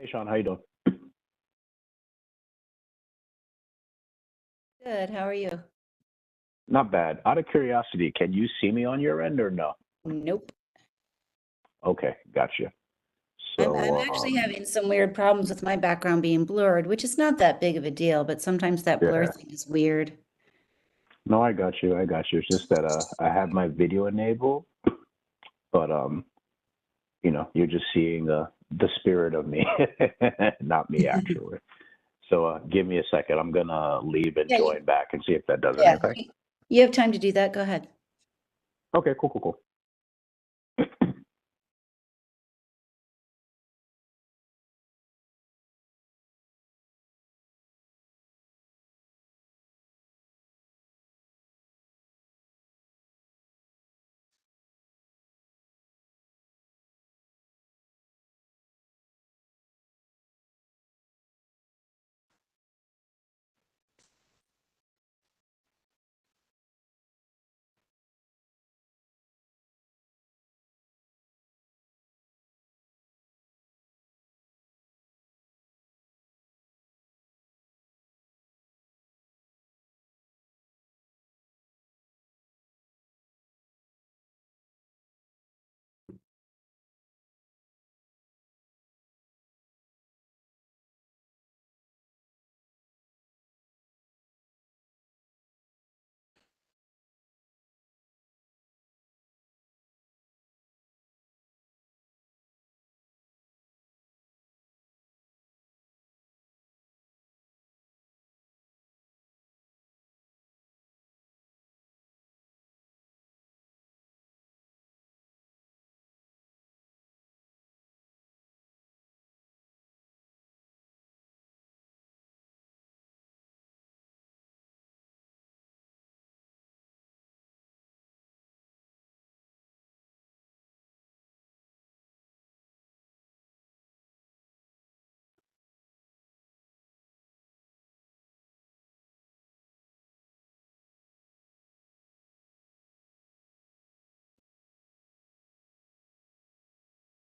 Hey Sean, how you doing? Good. How are you? Not bad. Out of curiosity, can you see me on your end or no? Nope. Okay, gotcha. I'm So, actually having some weird problems with my background being blurred, which is not that big of a deal, but sometimes that blur yeah. thing is weird. No, I got you. I got you. It's just that I have my video enabled, but you're just seeing the spirit of me, not me actually. So, give me a second. I'm gonna leave and Yeah, join back and see if that does yeah. anything. You have time to do that? Go ahead. Okay, cool, cool, cool.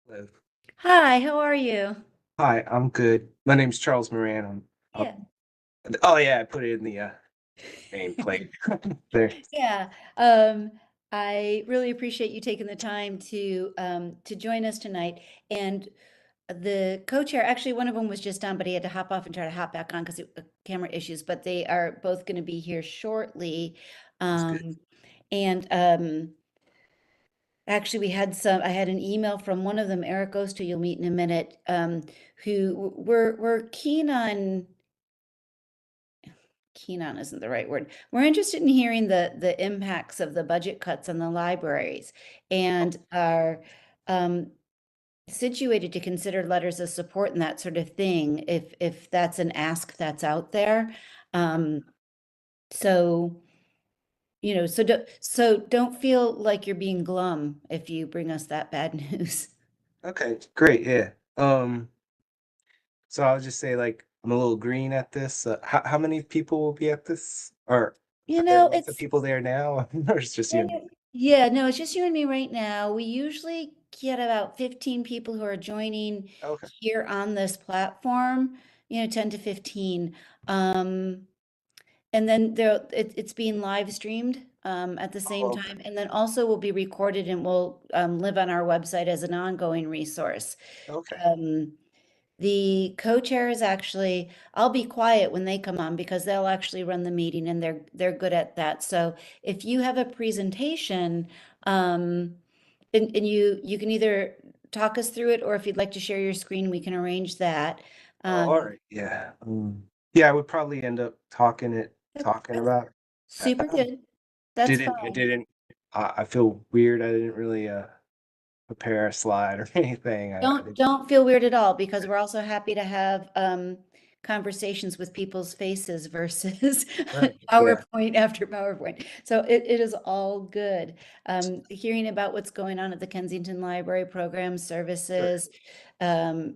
Hello. Hi, how are you? Hi, I'm good. My name's Charles Moran. I'm Yeah. up. Oh yeah, I put it in the nameplate there. Yeah. Um, I really appreciate you taking the time to join us tonight. And the co-chair, actually, one of them was just on, but he had to hop off and try to hop back on because of camera issues. But they are both going to be here shortly. That's good. And actually, I had an email from one of them, Eric Oster, you'll meet in a minute, who we're keen on isn't the right word. We're interested in hearing the impacts of the budget cuts on the libraries and are situated to consider letters of support and that sort of thing, if that's an ask that's out there. Um, so, so don't feel like you're being glum if you bring us that bad news. Okay, great. Yeah. So I'll just say like I'm a little green at this. How many people will be at this? Or You are there know, lots of people there now? Or it's just you and me? yeah, no, it's just you and me right now. We usually get about 15 people who are joining Okay. here on this platform, 10 to 15. Um, and then it's being live streamed at the same Oh, okay. time. And then also will be recorded and will live on our website as an ongoing resource. Okay. Um, the co-chair is actually, I'll be quiet when they come on because they'll actually run the meeting and they're good at that. So if you have a presentation, um, and you can either talk us through it, or if you'd like to share your screen, we can arrange that. Oh, all Um, right. Yeah. Yeah, I would probably end up talking that's about. I super good. That's I fine. didn't. I feel weird. I didn't really prepare a slide or anything. I didn't. Don't feel weird at all because we're also happy to have conversations with people's faces versus Right. Yeah. PowerPoint after PowerPoint. So it is all good. Hearing about what's going on at the Kensington Library Program Sure. Services, um,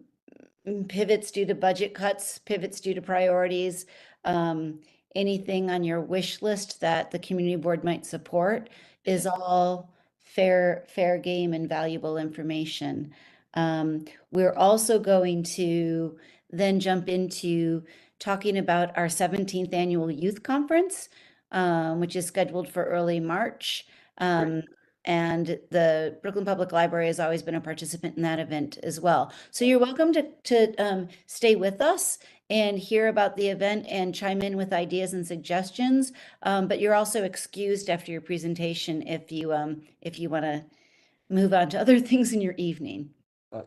pivots due to budget cuts, pivots due to priorities, um, anything on your wish list that the community board might support Yeah. is all fair game and valuable information. We're also going to then jump into talking about our 17th annual youth conference, which is scheduled for early March. And the Brooklyn Public Library has always been a participant in that event as well. So you're welcome to stay with us and hear about the event and chime in with ideas and suggestions. But you're also excused after your presentation if you want to move on to other things in your evening.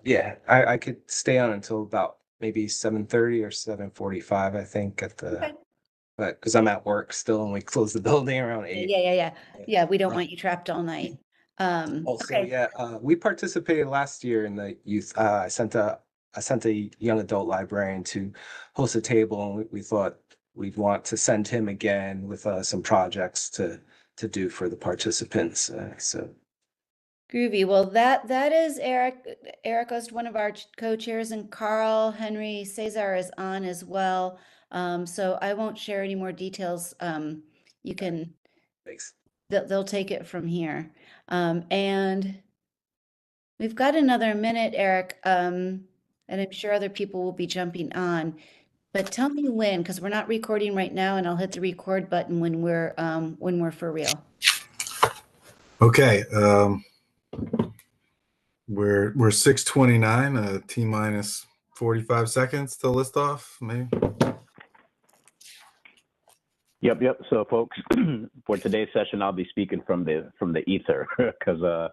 Yeah, I could stay on until about maybe 7:30 or 7:45, I think, at the, Okay. but because I'm at work still and we close the building around 8. Yeah, we don't want you trapped all night. Also, Okay. yeah, we participated last year in the youth. I sent a young adult librarian to host a table, and we thought we'd want to send him again with some projects to do for the participants. So Groovy. Well, that is Eric. Eric is one of our co-chairs, and Carl Henry Cesar is on as well. So I won't share any more details. You can, thanks. they'll take it from here. And we've got another minute, Eric. And I'm sure other people will be jumping on. But tell me when, because we're not recording right now, and I'll hit the record button when we're for real. Okay, we're 6:29, T minus 45 seconds to list off, maybe. Yep. So, folks, for today's session, I'll be speaking from the ether because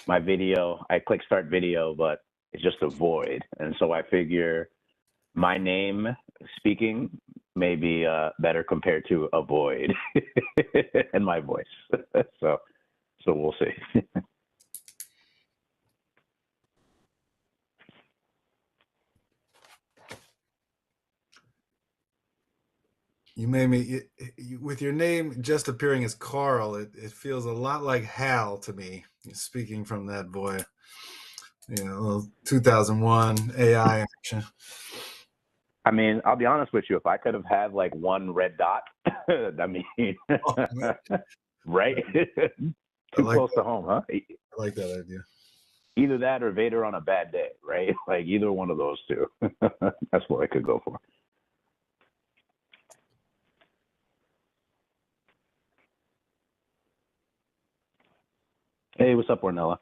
my video, I click start video, but it's just a void, and so I figure my name speaking may be better compared to a void and my voice. so we'll see. You made me, with your name just appearing as Carl, it feels a lot like Hal to me, speaking from that voice. 2001 AI action. I mean, I'll be honest with you. If I could have had like one red dot, I mean, right? Too like close that. to home, huh? I like that idea. Either that or Vader on a bad day, right? Like either one of those two. That's what I could go for. Hey, what's up, Ornella?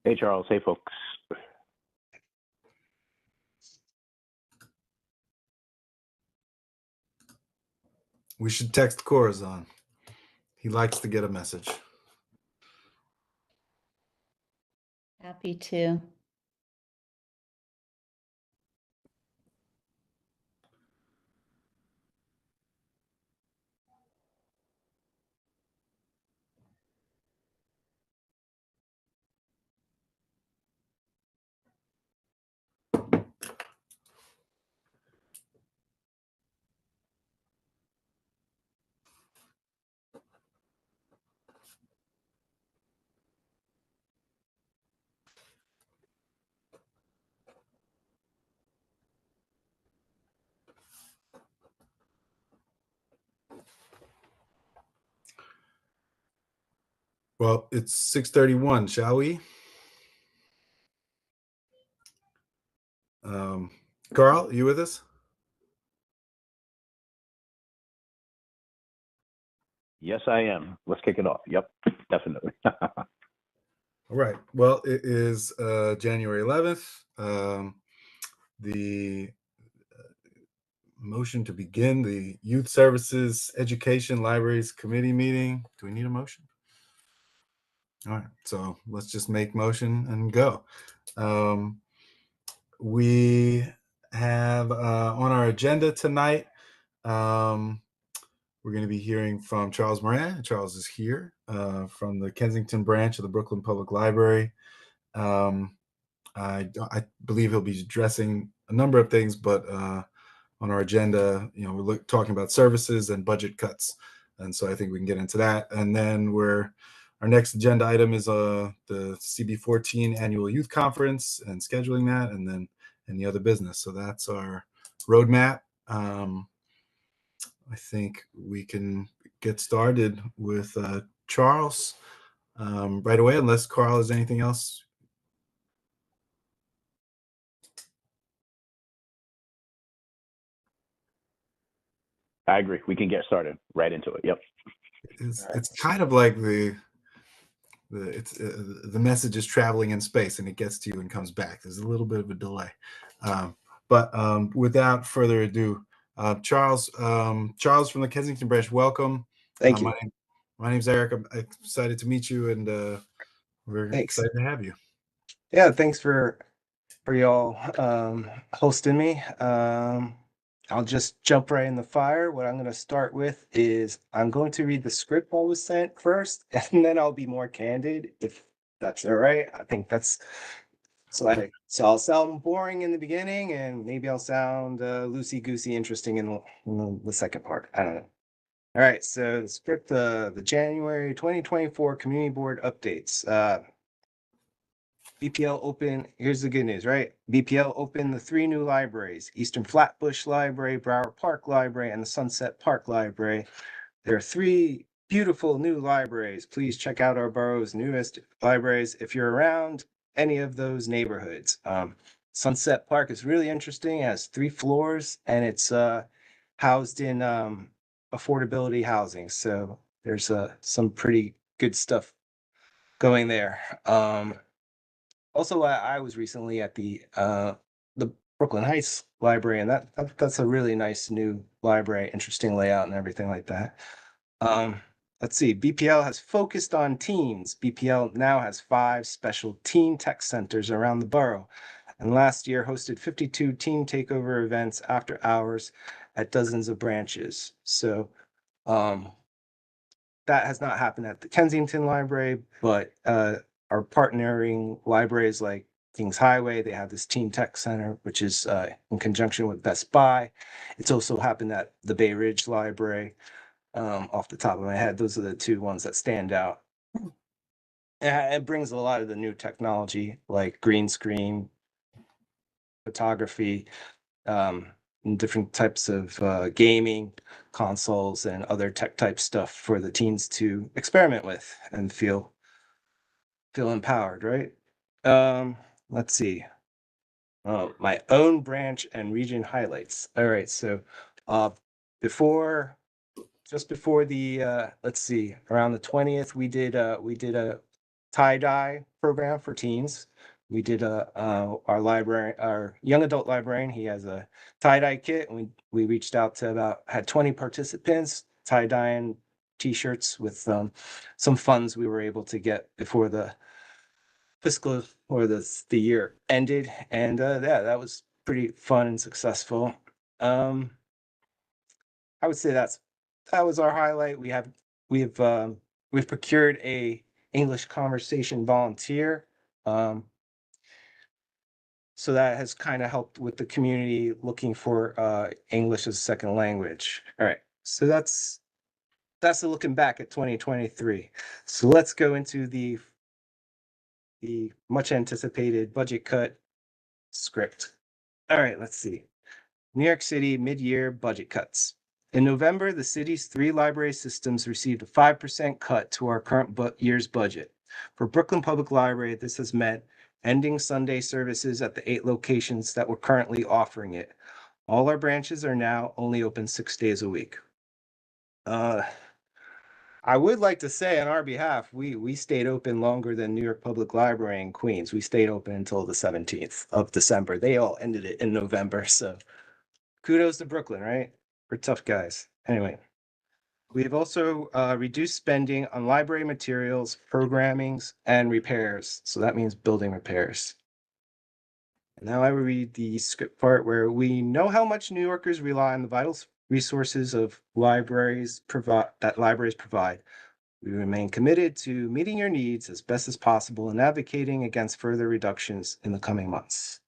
Hey, Charles. Hey, folks. We should text Corazon. He likes to get a message. Happy to. Well, it's 6:31. Shall we? Carl, you with us? Yes, I am. Let's kick it off. Yep, definitely. All right. Well, it is January 11th. The motion to begin the Youth Services Education Libraries Committee meeting. Do we need a motion? All right. So let's just make motion and go. We have on our agenda tonight, we're going to be hearing from Charles Moran. Charles is here from the Kensington branch of the Brooklyn Public Library. I believe he'll be addressing a number of things, but on our agenda, we're talking about services and budget cuts, and so I think we can get into that. And then our next agenda item is the CB14 annual youth conference and scheduling that, and then any other business. So that's our roadmap. I think we can get started with Charles right away, unless Carl has anything else I agree. We can get started right into it. Yep. It's kind of like the message is traveling in space and it gets to you and comes back. There's a little bit of a delay, but without further ado, Charles from the Kensington branch, welcome. Thank you. My name's Eric. I'm excited to meet you, and we're Thanks. excited to have you. Yeah, thanks for y'all hosting me. I'll just jump right in the fire. What I'm going to start with is I'm going to read the script I was sent first, and then I'll be more candid if that's all right. I think that's so. I'll sound boring in the beginning, and maybe I'll sound loosey goosey interesting in the second part. I don't know. All right. So the script, the January 2024 Community Board updates. BPL open, here's the good news, right? BPL opened the 3 new libraries, Eastern Flatbush Library, Broward Park Library, and the Sunset Park Library. There are 3 beautiful new libraries. Please check out our borough's newest libraries if you're around any of those neighborhoods. Sunset Park is really interesting. It has 3 floors, and it's housed in affordability housing. So there's some pretty good stuff going there. Also, I was recently at the Brooklyn Heights Library, and that's a really nice new library, interesting layout and everything like that. Let's see, BPL has focused on teens. BPL now has 5 special teen tech centers around the borough, and last year hosted 52 teen takeover events after hours at dozens of branches. So that has not happened at the Kensington Library, but our partnering libraries like Kings Highway, they have this Teen Tech Center, which is in conjunction with Best Buy. It's also happened at the Bay Ridge Library. Off the top of my head, those are the 2 ones that stand out. And it brings a lot of the new technology like green screen, photography, and different types of gaming consoles and other tech type stuff for the teens to experiment with and feel empowered, right? Let's see. My own branch and region highlights. All right, so just before the let's see, around the 20th, we did a tie-dye program for teens. We did our young adult librarian, he has a tie-dye kit, and we reached out to had 20 participants tie-dyeing t-shirts with some funds we were able to get before the fiscal or the year ended, and yeah, that was pretty fun and successful. I would say that was our highlight. We've procured a English conversation volunteer. So that has kind of helped with the community looking for English as a second language. All right, so that's a looking back at 2023. So let's go into the much anticipated budget cut script. All right, let's see. New York City mid-year budget cuts. In November, the city's 3 library systems received a 5% cut to our current year's budget. For Brooklyn Public Library, this has meant ending Sunday services at the 8 locations that were currently offering it. All our branches are now only open 6 days a week. I would like to say on our behalf, we stayed open longer than New York Public Library in Queens. We stayed open until the 17th of December. They all ended it in November, so kudos to Brooklyn, right? We're tough guys. Anyway, we have also reduced spending on library materials, programmings, and repairs. So that means building repairs. And now I will read the script part where we know how much New Yorkers rely on the vital resources of libraries provide. We remain committed to meeting your needs as best as possible and advocating against further reductions in the coming months.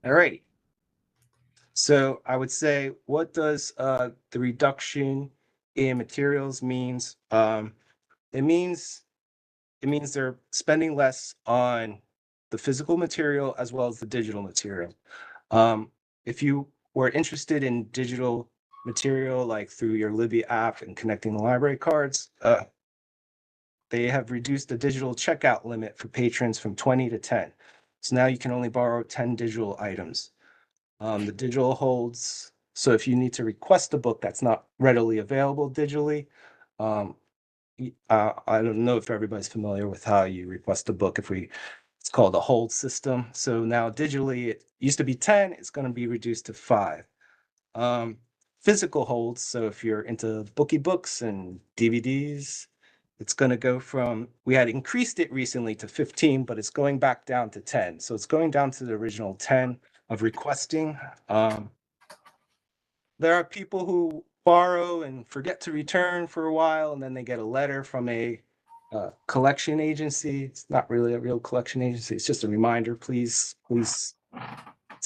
All righty. So I would say, what does the reduction in materials means? It means they're spending less on the physical material as well as the digital material. If you were interested in digital material, like through your Libby app and connecting the library cards, they have reduced the digital checkout limit for patrons from 20 to 10. So now you can only borrow 10 digital items. The digital holds So if you need to request a book that's not readily available digitally, I don't know if everybody's familiar with how you request a book. It's called a hold system. So now digitally, it used to be 10, it's going to be reduced to 5. Physical holds, so if you're into bookie books and DVDs, it's going to go from, we had increased it recently to 15, but it's going back down to 10. So it's going down to the original 10 of requesting. There are people who borrow and forget to return for a while, and then they get a letter from a collection agency. It's not really a real collection agency. It's just a reminder, please. It's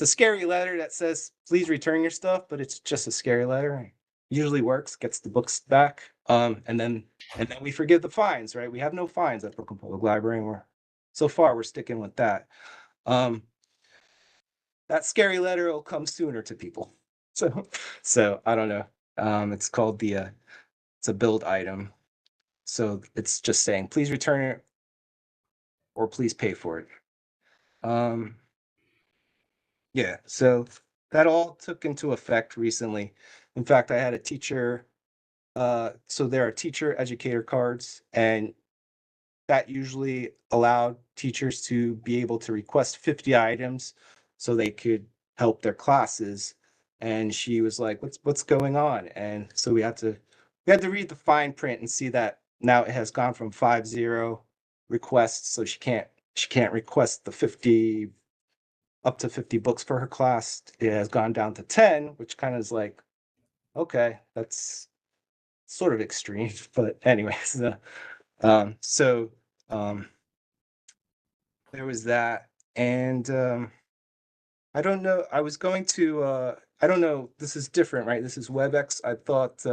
a scary letter that says, please return your stuff, but it's just a scary letter. Usually works, gets the books back. And then we forgive the fines, right? We have no fines at Brooklyn Public Library, and so far we're sticking with that. That scary letter will come sooner to people. So I don't know. It's called it's a build item. So it's just saying, please return it or please pay for it. Yeah, so that all took into effect recently. In fact, I had a teacher, so there are teacher educator cards, and that usually allowed teachers to be able to request 50 items so they could help their classes. And she was like, what's going on? And so we had to read the fine print and see that now it has gone from 50 requests, so she can't request the 50 up to 50 books for her class. It has gone down to 10, which kind of is like, okay, that's sort of extreme. But anyways, so there was that. And I don't know, I was going to, I don't know, this is different, right? This is WebEx. I thought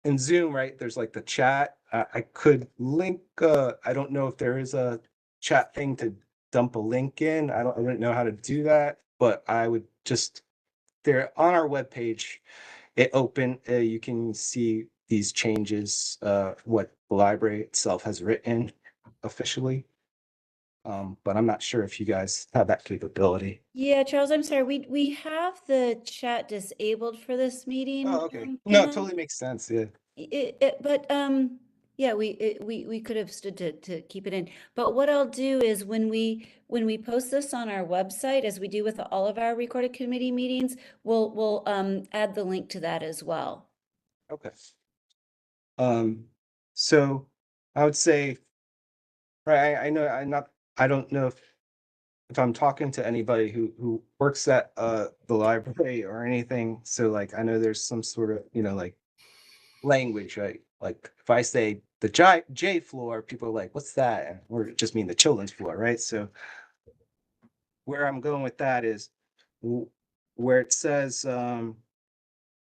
in Zoom, right, there's like the chat. I could link, I don't know if there is a chat thing to dump a link in. I don't know how to do that, but I would just, there on our webpage, you can see these changes, what the library itself has written officially. But I'm not sure if you guys have that capability. Yeah, Charles, I'm sorry. We have the chat disabled for this meeting. Oh, okay. No, it Ken. totally makes sense. Yeah. But yeah, we could have stood to keep it in. But what I'll do is when we post this on our website, as we do with all of our recorded committee meetings, we'll add the link to that as well. Okay. So I would say, right, I don't know if I'm talking to anybody who works at the library or anything. So like, I know there's some sort of, like language, right? Like if I say the J floor, people are like, what's that? And we're just mean the children's floor, right? So where I'm going with that is where it says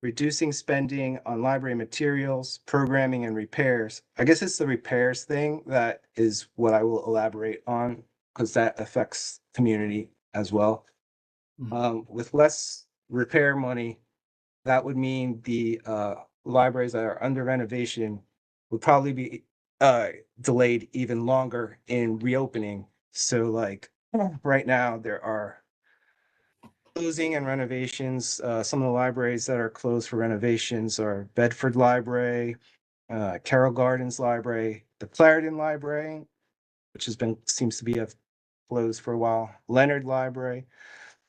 reducing spending on library materials, programming, and repairs. I guess it's the repairs thing that is what I will elaborate on, because that affects community as well. With less repair money, that would mean the libraries that are under renovation would probably be delayed even longer in reopening. So like right now, there are closing and renovations. Some of the libraries that are closed for renovations are Bedford Library, Carroll Gardens Library, the Clarendon Library, which seems to be closed for a while, Leonard Library,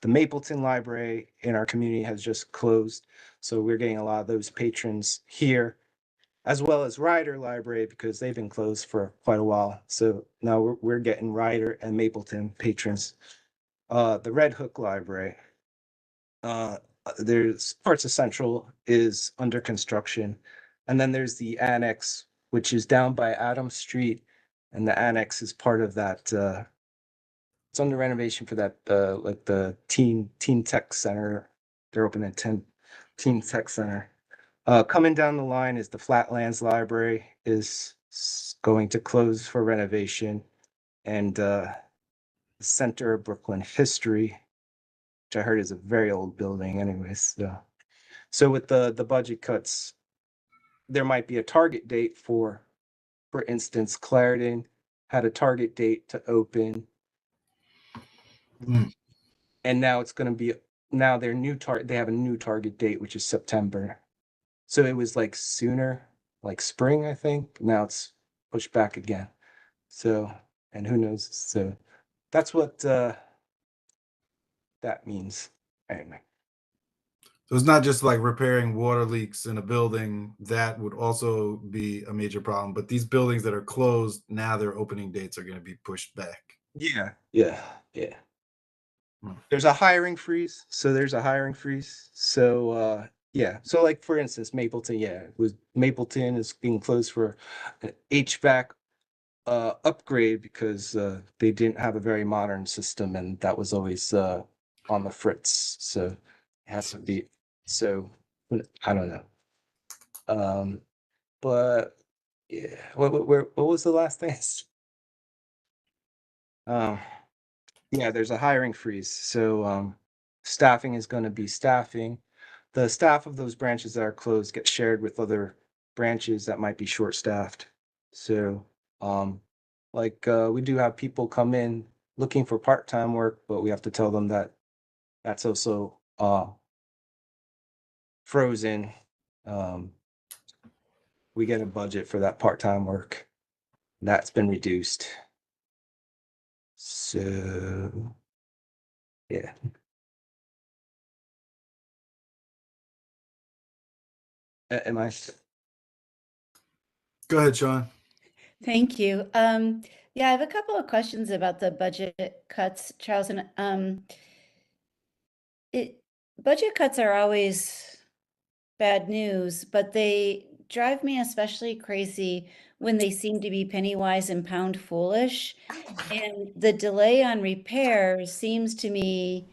the Mapleton Library in our community has just closed. So we're getting a lot of those patrons here, as well as Ryder Library, because they've been closed for quite a while. So now we're getting Ryder and Mapleton patrons. The Red Hook Library. There's parts of Central is under construction. And then there's the annex, which is down by Adams Street. And the annex is part of that. It's under renovation for that, like the Teen Tech Center. They're opening a Teen Tech Center. Coming down the line is the Flatlands Library is going to close for renovation. And the Center of Brooklyn History, which I heard is a very old building anyways. So with the budget cuts, there might be a target date for instance, Clarendon had a target date to open. And now it's going to be now their they have a new target date, which is September. So it was like sooner, like spring, I think. Now it's pushed back again. So, and who knows? So that's what that means. Anyway. So it's not just like repairing water leaks in a building. That would also be a major problem. But these buildings that are closed, now their opening dates are going to be pushed back. Yeah. Hmm. There's a hiring freeze. So yeah. So like for instance, Mapleton, Mapleton is being closed for an HVAC upgrade because they didn't have a very modern system, and that was always on the fritz. So it has to be. So I don't know. But yeah, what was the last thing? Yeah, there's a hiring freeze. So staffing is going to be staffing. The staff of those branches that are closed get shared with other branches that might be short-staffed. So we do have people come in looking for part-time work, but we have to tell them that that's also frozen. We get a budget for that part-time work. That's been reduced. So yeah. Am I? Go ahead, Sean. Thank you. Yeah, I have a couple of questions about the budget cuts, Charles, and budget cuts are always bad news, but they drive me especially crazy when they seem to be penny wise and pound foolish. And the delay on repairs seems to me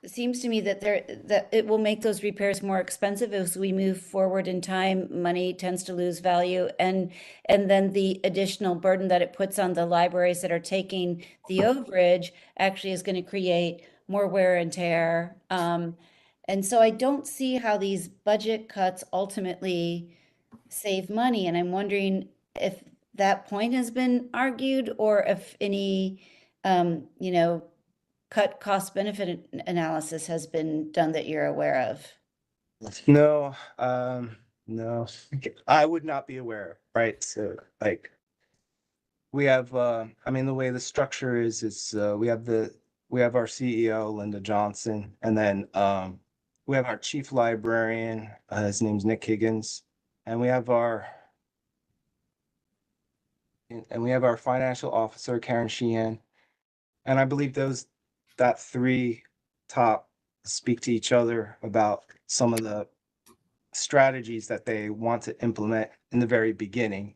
that it will make those repairs more expensive as we move forward in time. Money tends to lose value, and then the additional burden that it puts on the libraries that are taking the overage actually is going to create more wear and tear. And so I don't see how these budget cuts ultimately save money, and I'm wondering if that point has been argued or if any cut cost benefit analysis has been done that you're aware of? No, no, I would not be aware, right? So like we have I mean the way the structure is we have our CEO Linda Johnson, and then we have our chief librarian, his name's Nick Higgins, and we have our financial officer Karen Sheehan, and I believe that three top speak to each other about some of the strategies that they want to implement in the very beginning.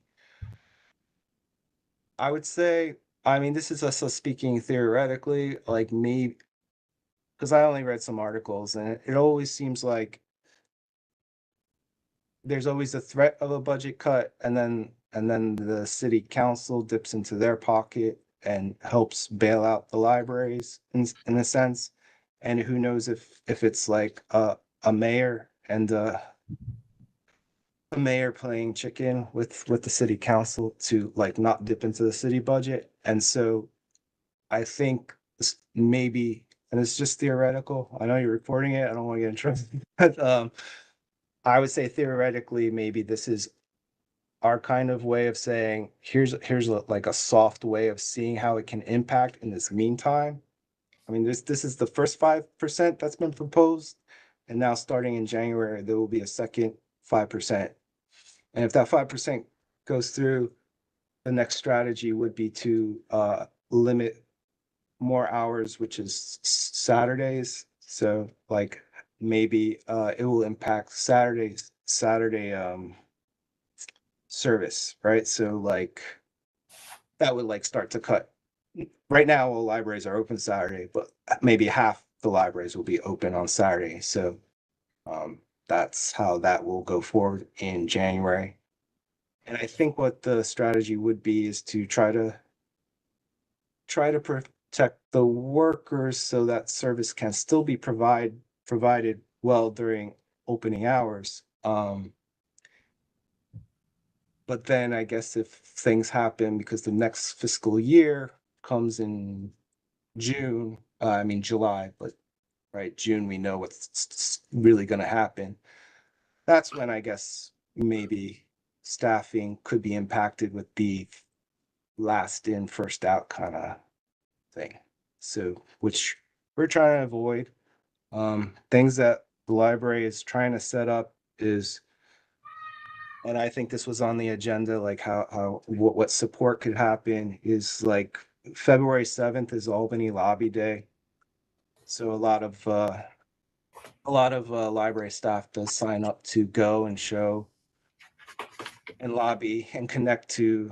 I would say, I mean, this is us speaking theoretically, like me, because I only read some articles, and it always seems like there's always a threat of a budget cut, and then the city council dips into their pocket and helps bail out the libraries in a sense. And who knows if it's like a mayor and the mayor playing chicken with the city council to like not dip into the city budget. And so I think maybe, and it's just theoretical. I know you're recording it. I don't want to get in trouble, but I would say theoretically, maybe this is our kind of way of saying here's like a soft way of seeing how it can impact in this meantime. I mean, this is the first 5% that's been proposed, and now starting in January there will be a second 5%. And if that 5% goes through, the next strategy would be to limit more hours, which is Saturdays. So like maybe it will impact Saturday service, right? So like that would like start to cut. Right now, all libraries are open Saturday, but maybe half the libraries will be open on Saturday. So that's how that will go forward in January. And I think what the strategy would be is to try to protect the workers so that service can still be provided well during opening hours. But then I guess if things happen because the next fiscal year comes in June, July, but right, June, we know what's really going to happen. That's when I guess maybe staffing could be impacted with the last in, first out kind of thing. So, which we're trying to avoid. Things that the library is trying to set up is, and I think this was on the agenda, like what support could happen is like February 7th is Albany Lobby Day. So a lot of library staff does sign up to go and show and lobby and connect to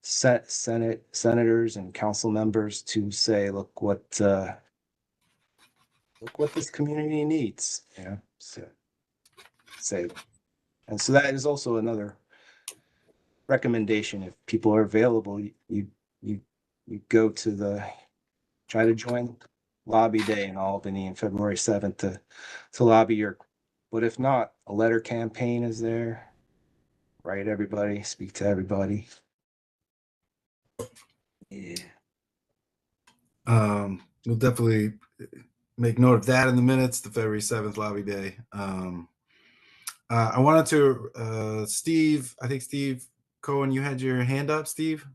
senators and council members to say, look what this community needs. Yeah. So say, and so that is also another recommendation. If people are available, you go to try to join lobby day in Albany on February 7th to lobby your, but if not, a letter campaign is there. Write everybody, speak to everybody. Yeah. We'll definitely make note of that in the minutes, the February 7th lobby day. I wanted to, Steve, I think Steve Cohen, you had your hand up, Steve?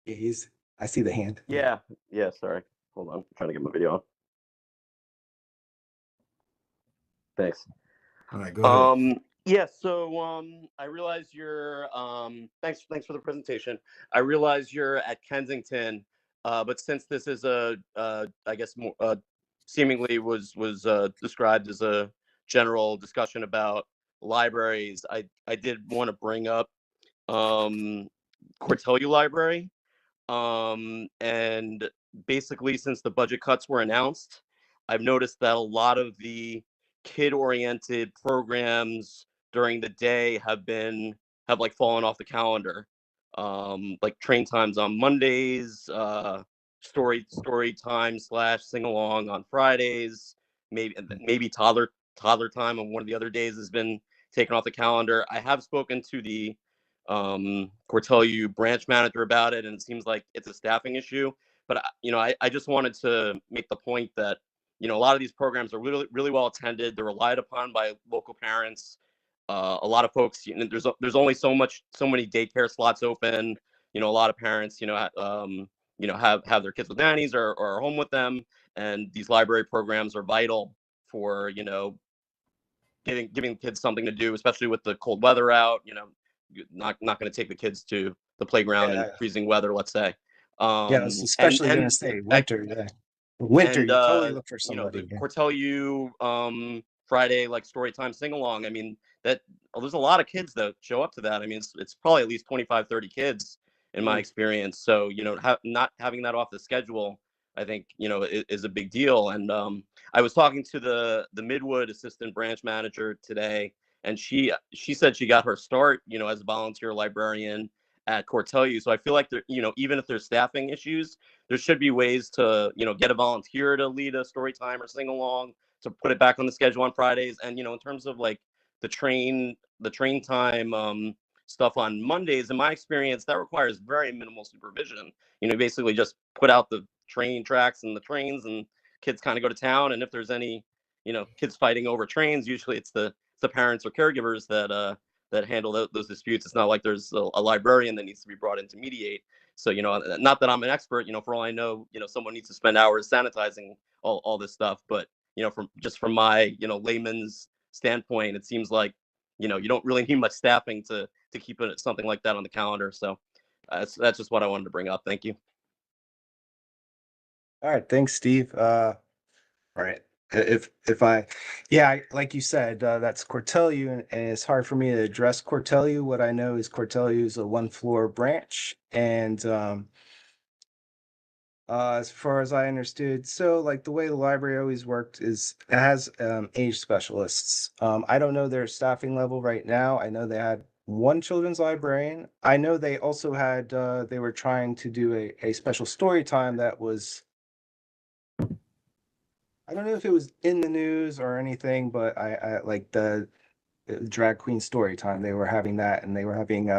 Yeah, I see the hand. Yeah, sorry. Hold on. I'm trying to get my video on. Thanks. All right, go ahead. Yeah, so I realize you're thanks for the presentation. I realize you're at Kensington, but since this is I guess more seemingly was described as a general discussion about libraries, I did want to bring up Cortelyou Library. And basically, since the budget cuts were announced, I've noticed that a lot of the kid-oriented programs during the day have like fallen off the calendar. Like train times on Mondays, story time / sing along on Fridays, maybe toddler time on one of the other days has been taken off the calendar. I have spoken to the Cortelyou branch manager about it, and it seems like it's a staffing issue. But I just wanted to make the point that a lot of these programs are really well attended. They're relied upon by local parents. A lot of folks, there's only so many daycare slots open. A lot of parents, have their kids with nannies or are home with them, and these library programs are vital for giving kids something to do, especially with the cold weather out. Not going to take the kids to the playground in freezing weather, let's say. Yeah, I was especially going to say winter. Yeah, winter. You totally look for somebody. The Cortelyou Friday like story time sing along. I mean there's a lot of kids that show up to that. I mean it's probably at least 25, 30 kids in my experience. So not having that off the schedule, I think is a big deal. And I was talking to the Midwood assistant branch manager today, and she said she got her start as a volunteer librarian at Cortelyou. So I feel like even if there's staffing issues, there should be ways to get a volunteer to lead a story time or sing along, to put it back on the schedule on Fridays. And in terms of like the train time stuff on Mondays, in my experience, that requires very minimal supervision. Basically just put out the train tracks and the trains, and kids kind of go to town. And if there's any kids fighting over trains, usually it's the parents or caregivers that handle those disputes. It's not like there's a librarian that needs to be brought in to mediate. So not that I'm an expert. For all I know, someone needs to spend hours sanitizing all this stuff. But from my layman's standpoint, it seems like you don't really need much staffing to keep something like that on the calendar. So that's just what I wanted to bring up. Thank you. All right, thanks, Steve. All right. Like you said, that's Cortelyou, and it's hard for me to address Cortelyou. What I know is Cortelyou is a 1-floor branch, and as far as I understood, so like the way the library always worked is it has age specialists. I don't know their staffing level right now. I know they had one children's librarian. I know they also had they were trying to do a special story time that was, I don't know if it was in the news or anything, but I like the drag queen story time. They were having that, and they were having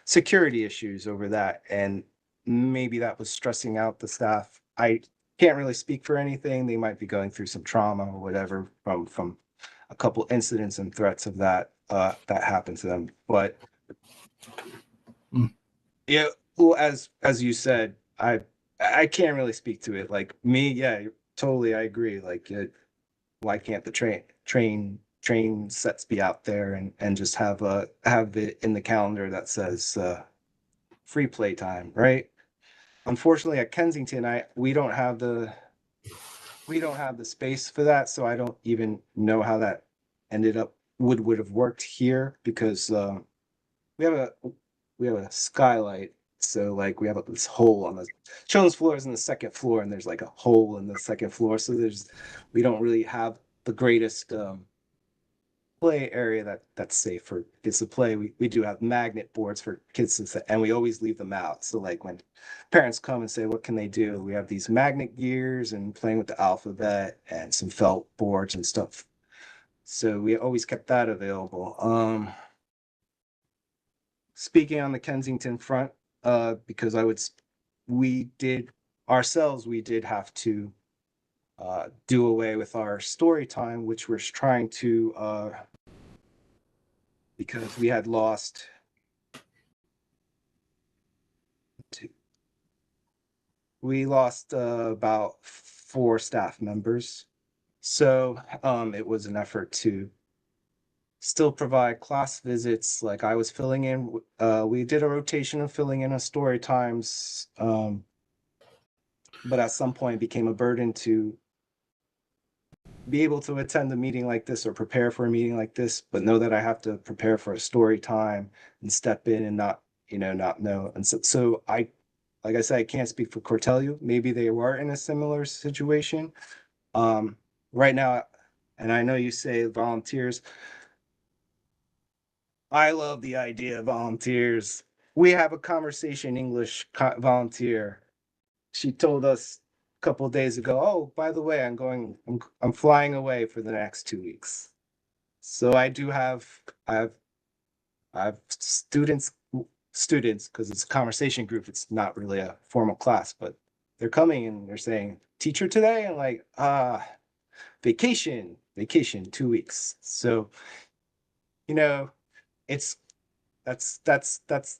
security issues over that. And maybe that was stressing out the staff. I can't really speak for anything. They might be going through some trauma or whatever from a couple incidents and threats of that that happened to them. But yeah, well, as you said, I can't really speak to it. Like me, yeah, totally, I agree. Like, why can't the train sets be out there and just have it in the calendar that says free playtime, right? Unfortunately, at Kensington, we don't have the space for that, so I don't even know how that ended up would have worked here because we have a skylight, so like we have this hole on the children's floor is in the second floor, and there's like a hole in the second floor, so we don't really have the greatest play area that's safe for kids to play. We do have magnet boards for kids to sit, and we always leave them out. So like when parents come and say, what can they do? We have these magnet gears and playing with the alphabet and some felt boards and stuff. So we always kept that available. Speaking on the Kensington front, because we did have to do away with our story time, which we're trying to because we had lost about 4 staff members. So it was an effort to still provide class visits. Like I was filling in, we did a rotation of filling in a story times, but at some point it became a burden to be able to attend a meeting like this or prepare for a meeting like this, but know that I have to prepare for a story time and step in and not know. And so like I said, I can't speak for Cortelio. Maybe they were in a similar situation. Right now, and I know you say volunteers. I love the idea of volunteers. We have a conversation English volunteer. She told us a couple of days ago, oh, by the way, I'm flying away for the next 2 weeks. So I have students because it's a conversation group. It's not really a formal class, but they're coming and they're saying, teacher today? And like, vacation, 2 weeks. So, it's that's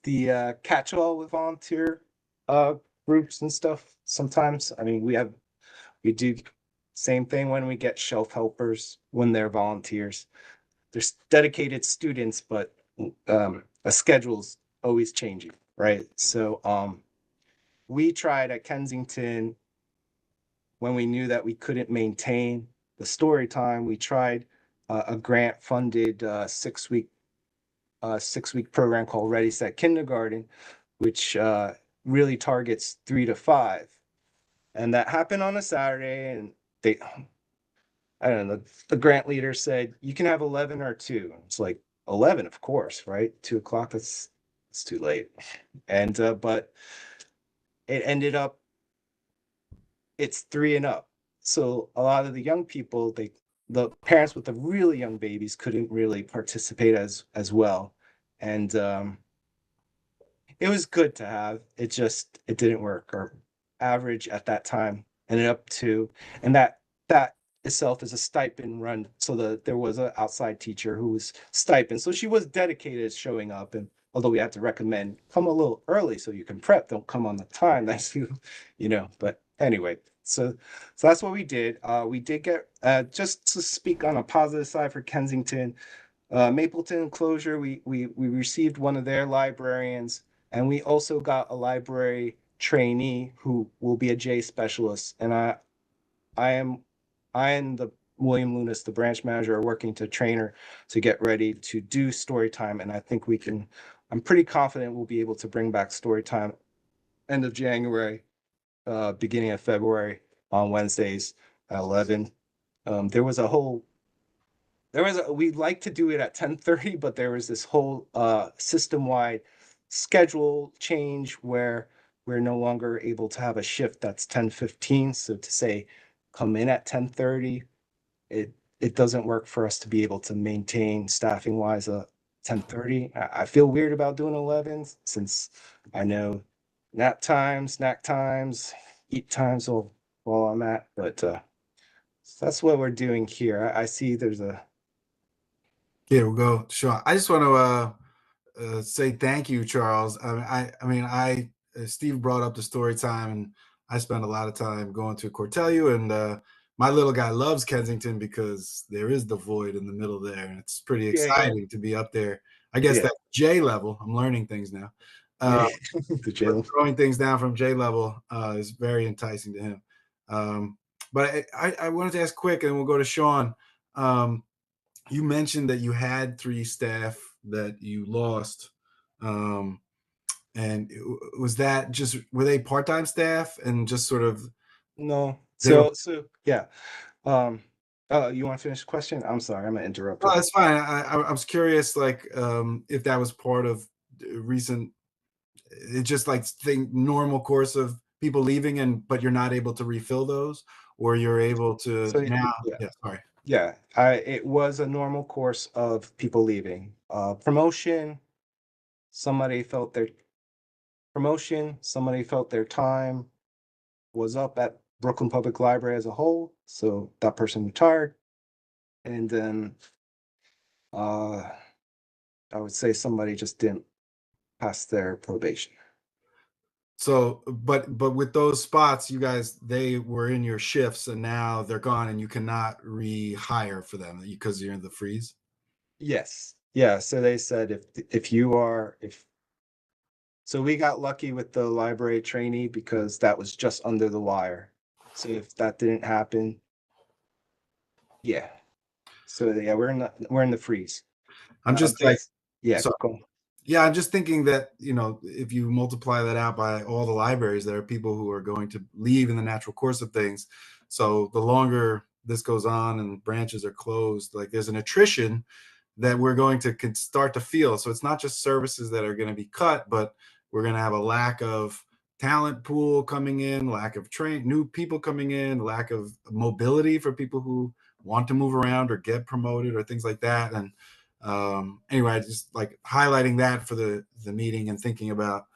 the catch-all with volunteer groups and stuff. Sometimes, I mean, we do same thing when we get shelf helpers when they're volunteers. There's dedicated students, but a schedule's always changing, right? So we tried at Kensington when we knew that we couldn't maintain the story time. We tried a grant funded 6-week program called Ready Set Kindergarten, which really targets 3 to 5. And that happened on a Saturday, and I don't know, the grant leader said, you can have 11 or 2. It's like 11, of course, right? 2:00, it's too late. And but it ended up, it's 3 and up. So a lot of the young people, the parents with the really young babies couldn't really participate as well. And it was good to have. It didn't work. Our average at that time ended up to, and that itself is a stipend run. So there was an outside teacher who was stipend. So she was dedicated to showing up. And although we had to recommend come a little early so you can prep, don't come on the time. That's but anyway, so that's what we did. We did get just to speak on a positive side for Kensington. Mapleton Enclosure, we received one of their librarians, and we also got a library trainee who will be a J specialist. And I am the William Lunas, the branch manager, are working to train her to get ready to do story time. And I think I'm pretty confident we'll be able to bring back story time end of January, beginning of February on Wednesdays at 11. We'd like to do it at 10:30, but there was this whole system-wide schedule change where we're no longer able to have a shift that's 10:15. So to say, come in at 10:30, it doesn't work for us to be able to maintain staffing wise 10:30. I feel weird about doing 11 since I know nap times, snack times, eat times while I'm at. But that's what we're doing here. I see there's a Here we'll go, Sean. I just want to say thank you, Charles. Steve brought up the story time, and I spent a lot of time going to Cortelu, and my little guy loves Kensington because there is the void in the middle there, and it's pretty exciting to be up there. I guess that's J level. I'm learning things now. the jail. Throwing things down from J level is very enticing to him. But I wanted to ask quick, and we'll go to Sean. You mentioned that you had 3 staff that you lost. And was that just, were they part-time staff and just sort of? No. They So yeah. You want to finish the question? I'm sorry, I'm gonna interrupt. Oh, that's fine. I was curious, like, if that was part of recent, it's just like normal course of people leaving, but you're not able to refill those, or you're able to So, now. yeah. Yeah, sorry. Yeah, it was a normal course of people leaving. Promotion, somebody felt their time was up at Brooklyn Public Library as a whole, so that person retired. And then I would say somebody just didn't pass their probation. So, but with those spots, you guys, they were in your shifts, and now they're gone, and you cannot rehire for them because you're in the freeze. Yes. Yeah. So they said if so we got lucky with the library trainee because that was just under the wire. So if that didn't happen, yeah. So yeah, we're in the freeze. I'm just like, yeah, so, go on. yeah, I'm just thinking that, if you multiply that out by all the libraries, there are people who are going to leave in the natural course of things. So the longer this goes on and branches are closed, like there's an attrition that we're going to start to feel. So it's not just services that are going to be cut, but we're going to have a lack of talent pool coming in, lack of new people coming in, lack of mobility for people who want to move around or get promoted or things like that. And anyway, I just like highlighting that for the meeting and thinking about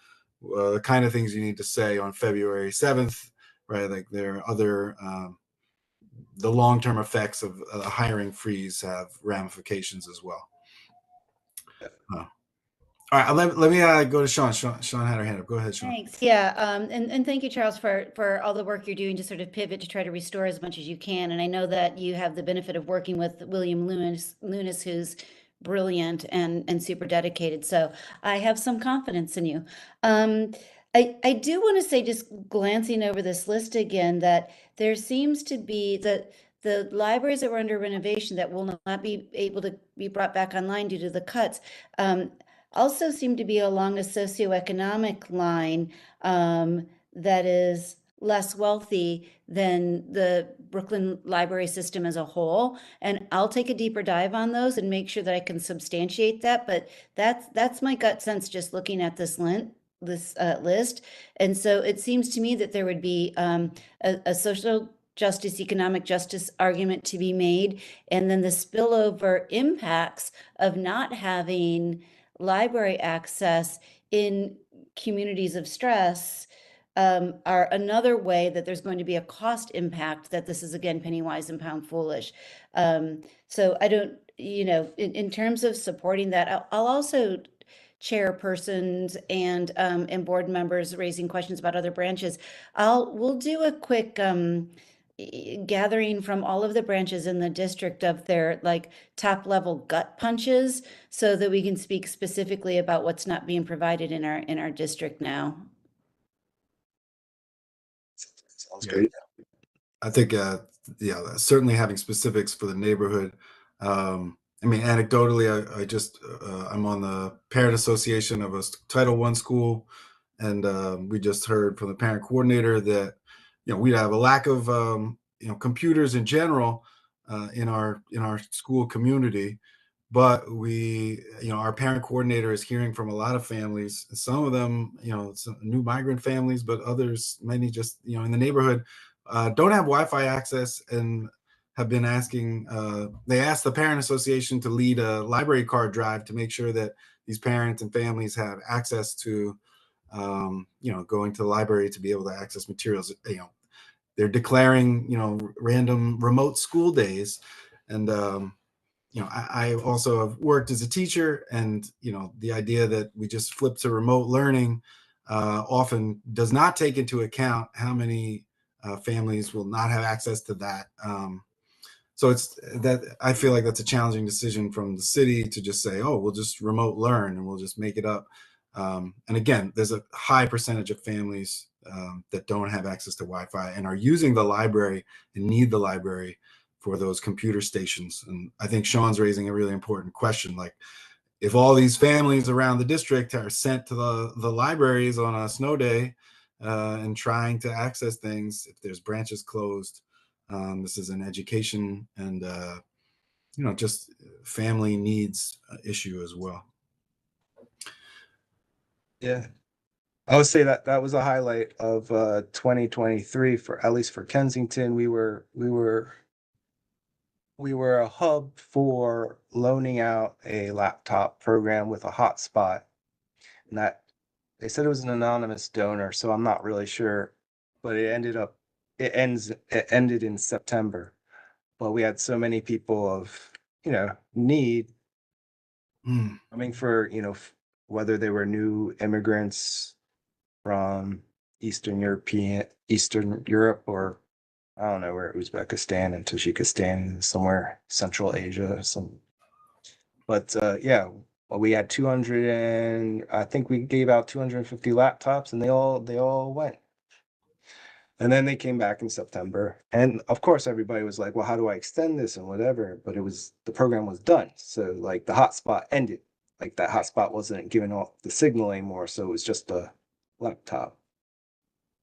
the kind of things you need to say on February 7th, right? Like there are other, the long-term effects of a hiring freeze have ramifications as well. All right, let me go to Sean. Sean had her hand up. Go ahead, Sean. Thanks. Yeah, and thank you, Charles, for all the work you're doing to sort of pivot to try to restore as much as you can. And I know that you have the benefit of working with William Lunas, who's brilliant and super dedicated. So I have some confidence in you. I do want to say, just glancing over this list again, that there seems to be the libraries that were under renovation that will not be able to be brought back online due to the cuts. Also seem to be along a socioeconomic line that is less wealthy than the Brooklyn library system as a whole. And I'll take a deeper dive on those and make sure that I can substantiate that. But that's my gut sense just looking at this list. And so it seems to me that there would be a social justice, economic justice argument to be made. And then the spillover impacts of not having library access in communities of stress are another way that there's going to be a cost impact, that this is, again, penny wise and pound foolish. So I don't, in terms of supporting that, I'll also chairpersons and board members raising questions about other branches. We'll do a quick gathering from all of the branches in the district of their like top level gut punches, so that we can speak specifically about what's not being provided in our district now. Sounds great. I think, certainly having specifics for the neighborhood. I mean, anecdotally, I just I'm on the parent association of a Title I school, and we just heard from the parent coordinator that we'd have a lack of computers in general in our school community, but our parent coordinator is hearing from a lot of families, some of them some new migrant families, but others, many just in the neighborhood, don't have Wi-Fi access and have been asking. They asked the parent association to lead a library card drive to make sure that these parents and families have access to going to the library to be able to access materials. They're declaring, random remote school days. And, I also have worked as a teacher, and, the idea that we just flip to remote learning often does not take into account how many families will not have access to that. So it's that I feel like that's a challenging decision from the city to just say, oh, we'll just remote learn and we'll just make it up. And again, there's a high percentage of families that don't have access to Wi-Fi and are using the library and need the library for those computer stations. And I think Sean's raising a really important question. Like, if all these families around the district are sent to the libraries on a snow day and trying to access things, if there's branches closed, this is an education and just family needs issue as well. Yeah, I would say that was a highlight of 2023 for, at least for Kensington. We were a hub for loaning out a laptop program with a hotspot, and that they said it was an anonymous donor, so I'm not really sure, but it ended in September. But we had so many people of need coming for whether they were new immigrants from Eastern Europe, or I don't know, where Uzbekistan and Tajikistan, somewhere Central Asia, but yeah, well, we had 200, and I think we gave out 250 laptops, and they all went. And then they came back in September, and of course everybody was like, well, how do I extend this and whatever, but the program was done. So like the hotspot ended, like that hotspot wasn't giving off the signal anymore, so it was just a laptop.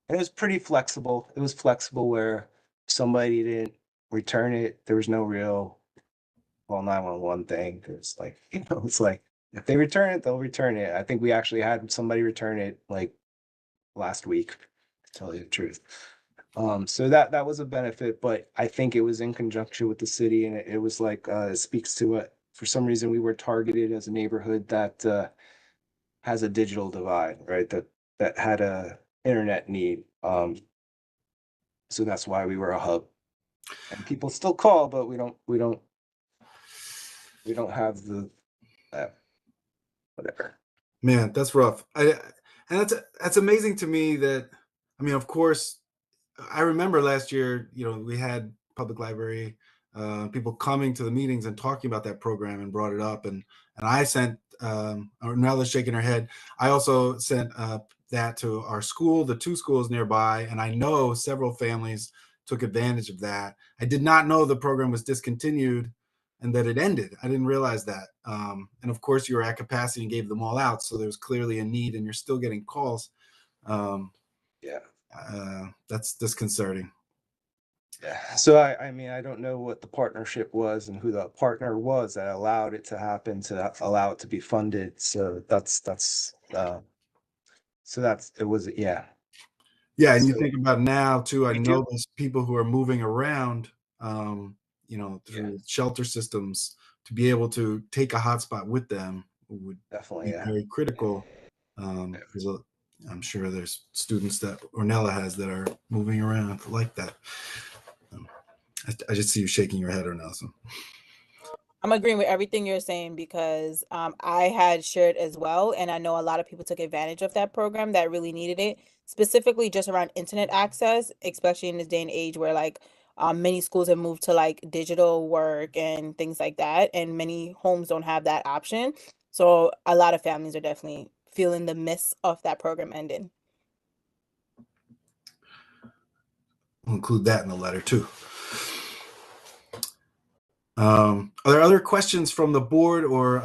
And it was pretty flexible. It was flexible where somebody didn't return it, there was no real 911 thing. It's like, it's like if they return it, they'll return it. I think we actually had somebody return it like last week, to tell you the truth. So that was a benefit, but I think it was in conjunction with the city, and it was like it speaks to it. For some reason, we were targeted as a neighborhood that has a digital divide, right? That had a internet need. So that's why we were a hub. And people still call, but we don't have the whatever. Man, that's rough. And that's amazing to me that, I mean, of course, I remember last year, we had public library people coming to the meetings and talking about that program and brought it up. And I sent, Ornella's shaking her head. I also sent that to our school, the 2 schools nearby. And I know several families took advantage of that. I did not know the program was discontinued and that it ended. I didn't realize that. And of course, you were at capacity and gave them all out. So there was clearly a need, and you're still getting calls. That's disconcerting. Yeah. So I mean, I don't know what the partnership was and who the partner was that allowed it to happen, to allow it to be funded. So it was, yeah. Yeah, and you So think about now too, I we know do. there's people who are moving around, through Yeah. shelter systems to be able to take a hotspot with them would Definitely, be yeah. very critical. I'm sure there's students that Ornella has that are moving around like that. I just see you shaking your head, Ornella. So. I'm agreeing with everything you're saying because I had shared as well, and I know a lot of people took advantage of that program that really needed it, specifically just around internet access, especially in this day and age where like many schools have moved to like digital work and things like that, and many homes don't have that option. So a lot of families are definitely feeling the miss of that program ending. We'll include that in the letter too. Are there other questions from the board, or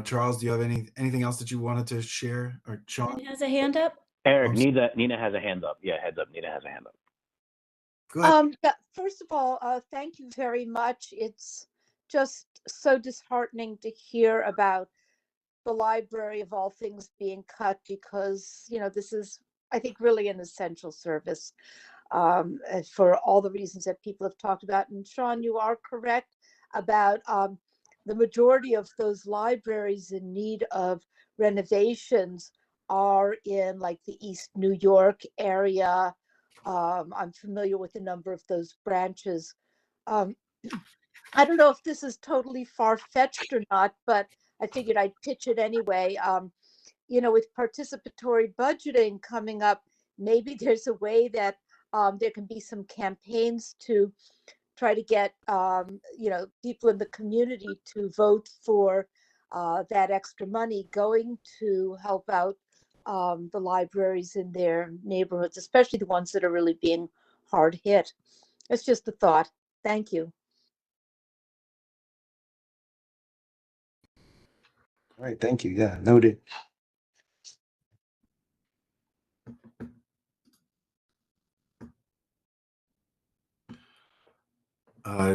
Charles, do you have anything else that you wanted to share, or Sean? Has a hand up? Eric, Nina has a hand up. Yeah, heads up. Nina has a hand up. Go ahead. Yeah, first of all, thank you very much. It's just so disheartening to hear about the library of all things being cut, because this is, I think, really an essential service for all the reasons that people have talked about. And Sean, you are correct about the majority of those libraries in need of renovations are in like the East New York area. I'm familiar with a number of those branches. Um, I don't know if this is totally far-fetched or not, but I figured I'd pitch it anyway. With participatory budgeting coming up, maybe there's a way that there can be some campaigns to try to get people in the community to vote for that extra money going to help out the libraries in their neighborhoods, especially the ones that are really being hard hit. It's just a thought. Thank you. All right, thank you. Yeah, noted.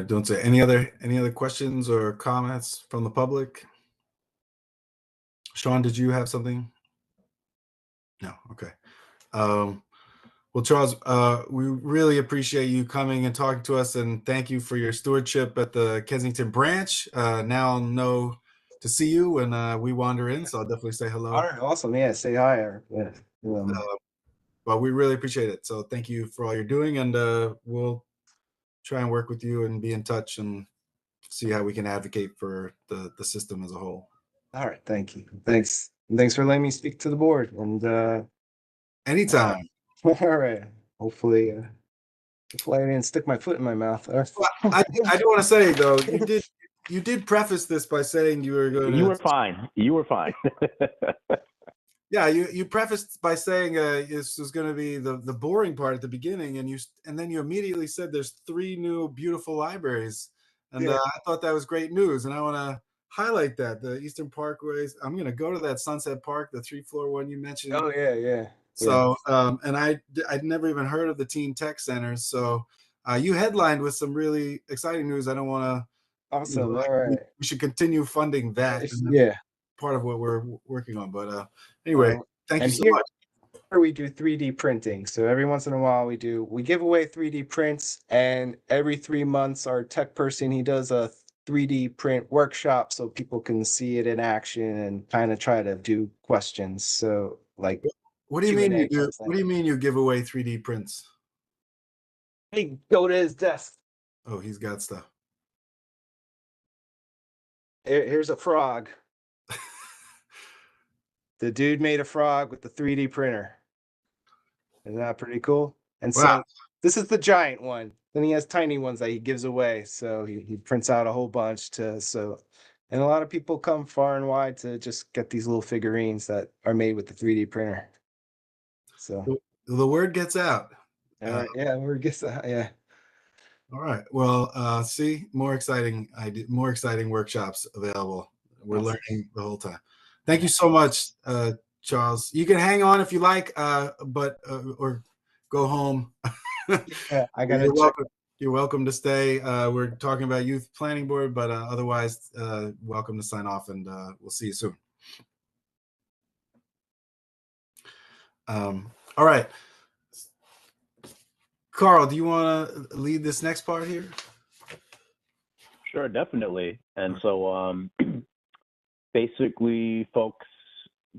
Don't say any other questions or comments from the public. Sean, did you have something? No. Okay. Well, Charles, we really appreciate you coming and talking to us, and thank you for your stewardship at the Kensington branch. Now I'll know to see you when we wander in, so I'll definitely say hello. All right, awesome. Yeah, say hi. Yeah. But we really appreciate it. So thank you for all you're doing, and we'll try and work with you and be in touch and see how we can advocate for the system as a whole. All right, thank you. Thanks. And thanks for letting me speak to the board. And anytime. All right. Hopefully I didn't stick my foot in my mouth. Well, I do want to say though, you did preface this by saying you were going to. You were fine. You were fine. Yeah, you prefaced by saying this was going to be the boring part at the beginning, and then you immediately said there's 3 new beautiful libraries, and Yeah. I thought that was great news, and I want to highlight that the Eastern Parkways. I'm going to go to that Sunset Park, the 3-floor one you mentioned. Oh yeah. So and I'd never even heard of the Teen Tech Centers. So you headlined with some really exciting news. I don't want to. Awesome. All right. We should continue funding that. Yeah. Part of what we're working on. But anyway, thank you so much. We do 3D printing. So every once in a while we give away 3D prints, and every 3 months our tech person, he does a 3D print workshop so people can see it in action and kind of try to do questions. So like, what do you mean you do? What do you mean you give away 3D prints? Hey, go to his desk. Oh, he's got stuff. Here's a frog. The dude made a frog with the 3D printer. Isn't that pretty cool? And wow. So this is the giant one. Then he has tiny ones that he gives away. So he prints out a whole bunch and a lot of people come far and wide to just get these little figurines that are made with the 3D printer. So the word gets out. Yeah, word gets out. Yeah. All right. Well, see, more exciting workshops available. We're learning the whole time. Thank you so much, Charles. You can hang on if you like, but or go home. Yeah, I gotta You're welcome to stay. We're talking about youth planning board, but otherwise, welcome to sign off, and we'll see you soon. All right. Carl, do you want to lead this next part here? Sure, definitely. And so basically, folks,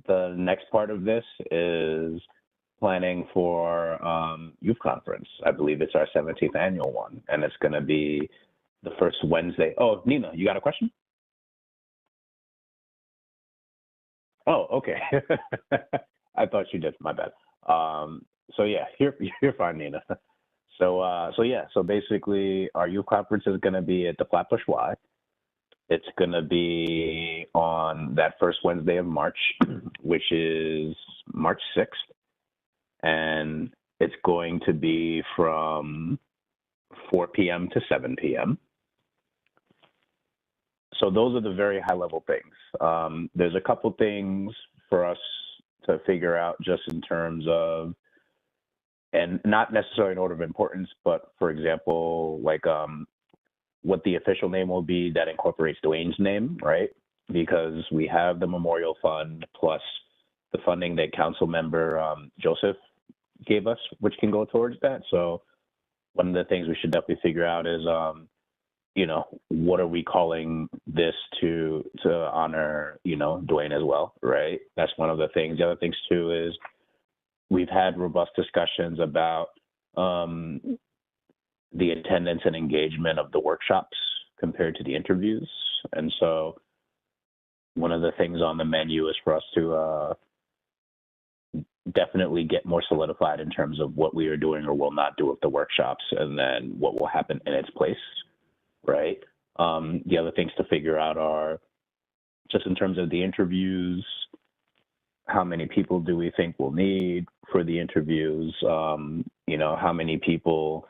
the next part of this is planning for youth conference. I believe it's our 17th annual one, and it's going to be the first Wednesday. Oh, Nina, you got a question? Oh, okay. I thought you did. My bad. So yeah, you're fine, Nina. So basically, our youth conference is going to be at the Flatbush Y. It's going to be on that first Wednesday of March, which is March 6th. And it's going to be from 4 p.m. to 7 p.m. So those are the very high-level things. There's a couple things for us to figure out just in terms of, and not necessarily in order of importance, but for example, like what the official name will be that incorporates Dwayne's name, right? Because we have the Memorial Fund plus the funding that Council Member Joseph gave us, which can go towards that. So one of the things we should definitely figure out is you know, what are we calling this to honor, you know, Dwayne as well, right? That's one of the things. The other things too is we've had robust discussions about the attendance and engagement of the workshops compared to the interviews. And so one of the things on the menu is for us to definitely get more solidified in terms of what we are doing or will not do with the workshops, and then what will happen in its place, right? The other things to figure out are just in terms of the interviews, how many people do we think we'll need for the interviews? You know, how many people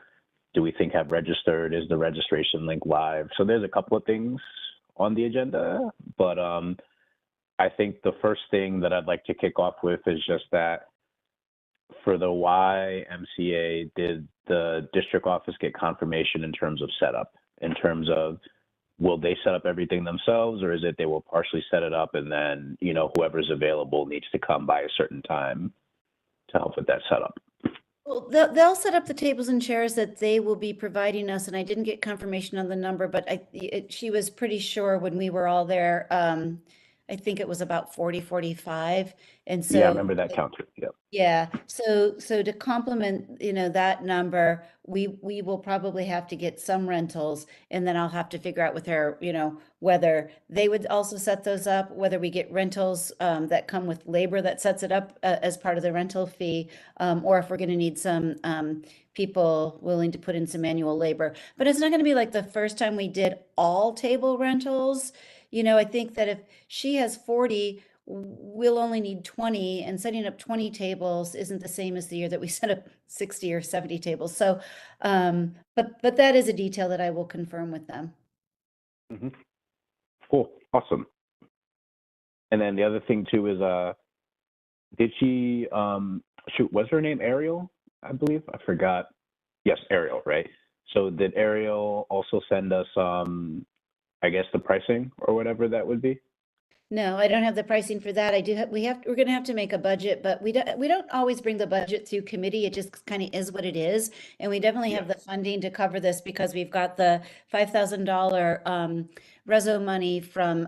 do we think have registered? Is the registration link live? So there's a couple of things on the agenda, but I think the first thing that I'd like to kick off with is just that for the YMCA, did the district office get confirmation in terms of setup, in terms of will they set up everything themselves, or is it they will partially set it up and then, you know, whoever's available needs to come by a certain time to help with that setup? Well, they'll set up the tables and chairs that they will be providing us, and I didn't get confirmation on the number, but she was pretty sure when we were all there. I think it was about 40, 45. And so Yeah, I remember that count too. Yeah. Yeah, so to complement, you know, that number, we will probably have to get some rentals, and then I'll have to figure out with her, you know, whether they would also set those up, whether we get rentals that come with labor that sets it up as part of the rental fee, or if we're going to need some people willing to put in some manual labor. But it's not going to be like the first time we did all table rentals. You know, I think that if she has 40, we'll only need 20, and setting up 20 tables isn't the same as the year that we set up 60 or 70 tables. So, but that is a detail that I will confirm with them. Mm-hmm. Cool. Awesome. And then the other thing too is, did she, shoot, was her name Ariel? I believe, I forgot. Yes, Ariel, right? So did Ariel also send us, I guess the pricing or whatever that would be? No, I don't have the pricing for that. I do have, we're going to have to make a budget, but we don't always bring the budget through committee. It just kind of is what it is. And we definitely have the funding to cover this because we've got the $5,000 reso money from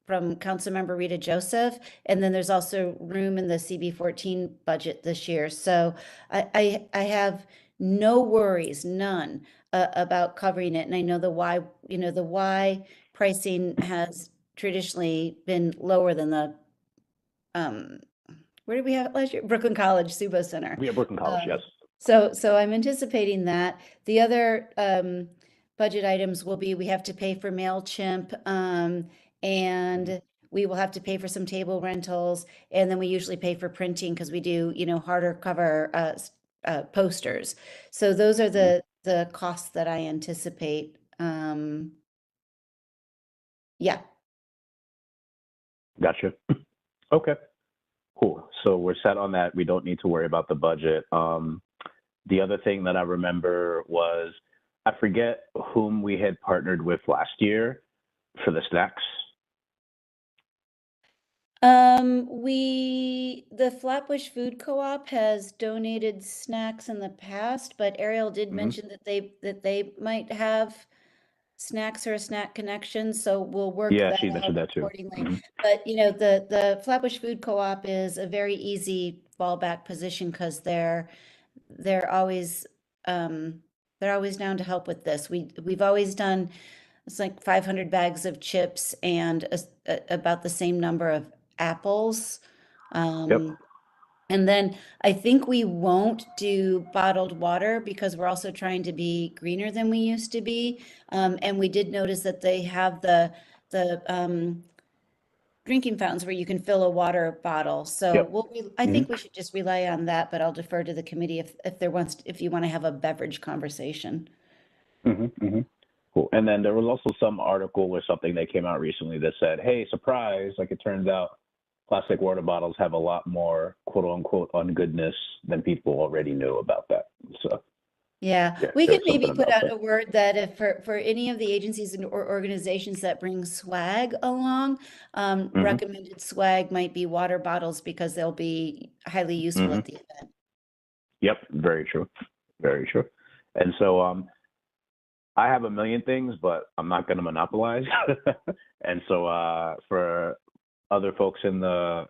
Councilmember Rita Joseph. And then there's also room in the CB14 budget this year. So I have no worries, none, about covering it. And I know the Y pricing has traditionally been lower than the where did we have it last year? Brooklyn College Subo Center. We have Brooklyn College, yes. So I'm anticipating that. The other budget items will be, we have to pay for MailChimp, and we will have to pay for some table rentals, and then we usually pay for printing because we do, you know, harder cover posters. So those are the costs that I anticipate. Yeah. Gotcha. Okay, cool. So we're set on that. We don't need to worry about the budget. The other thing that I remember was, I forget whom we had partnered with last year for the snacks. The Flatbush Food Co-op has donated snacks in the past, but Ariel did mention that they might have snacks or a snack connection, so we'll work Yeah, that she out mentioned that too. accordingly. But you know, the Flatbush Food Co-op is a very easy fallback position because they're always down to help with this. We've always done, it's like 500 bags of chips and about the same number of apples. And then I think we won't do bottled water because we're also trying to be greener than we used to be. And we did notice that they have the drinking fountains where you can fill a water bottle. So I think we should just rely on that, but I'll defer to the committee if you want to have a beverage conversation. Cool. And then there was also some article or something that came out recently that said, hey, surprise, like it turns out plastic water bottles have a lot more quote unquote ungoodness than people already knew about that. So yeah, we could maybe put out a word that if for any of the agencies or organizations that bring swag along, recommended swag might be water bottles because they'll be highly useful at the event. Yep, very true. Very true. And so I have a million things, but I'm not going to monopolize. And so for other folks in the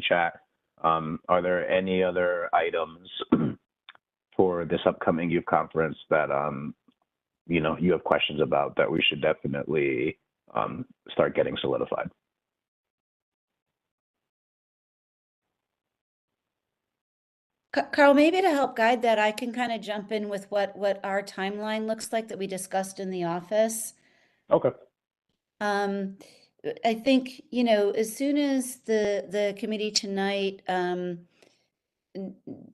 chat, are there any other items for this upcoming youth conference that you have questions about that we should definitely start getting solidified? Carl, maybe to help guide that, I can kind of jump in with what our timeline looks like that we discussed in the office. Okay. I think, as soon as the committee tonight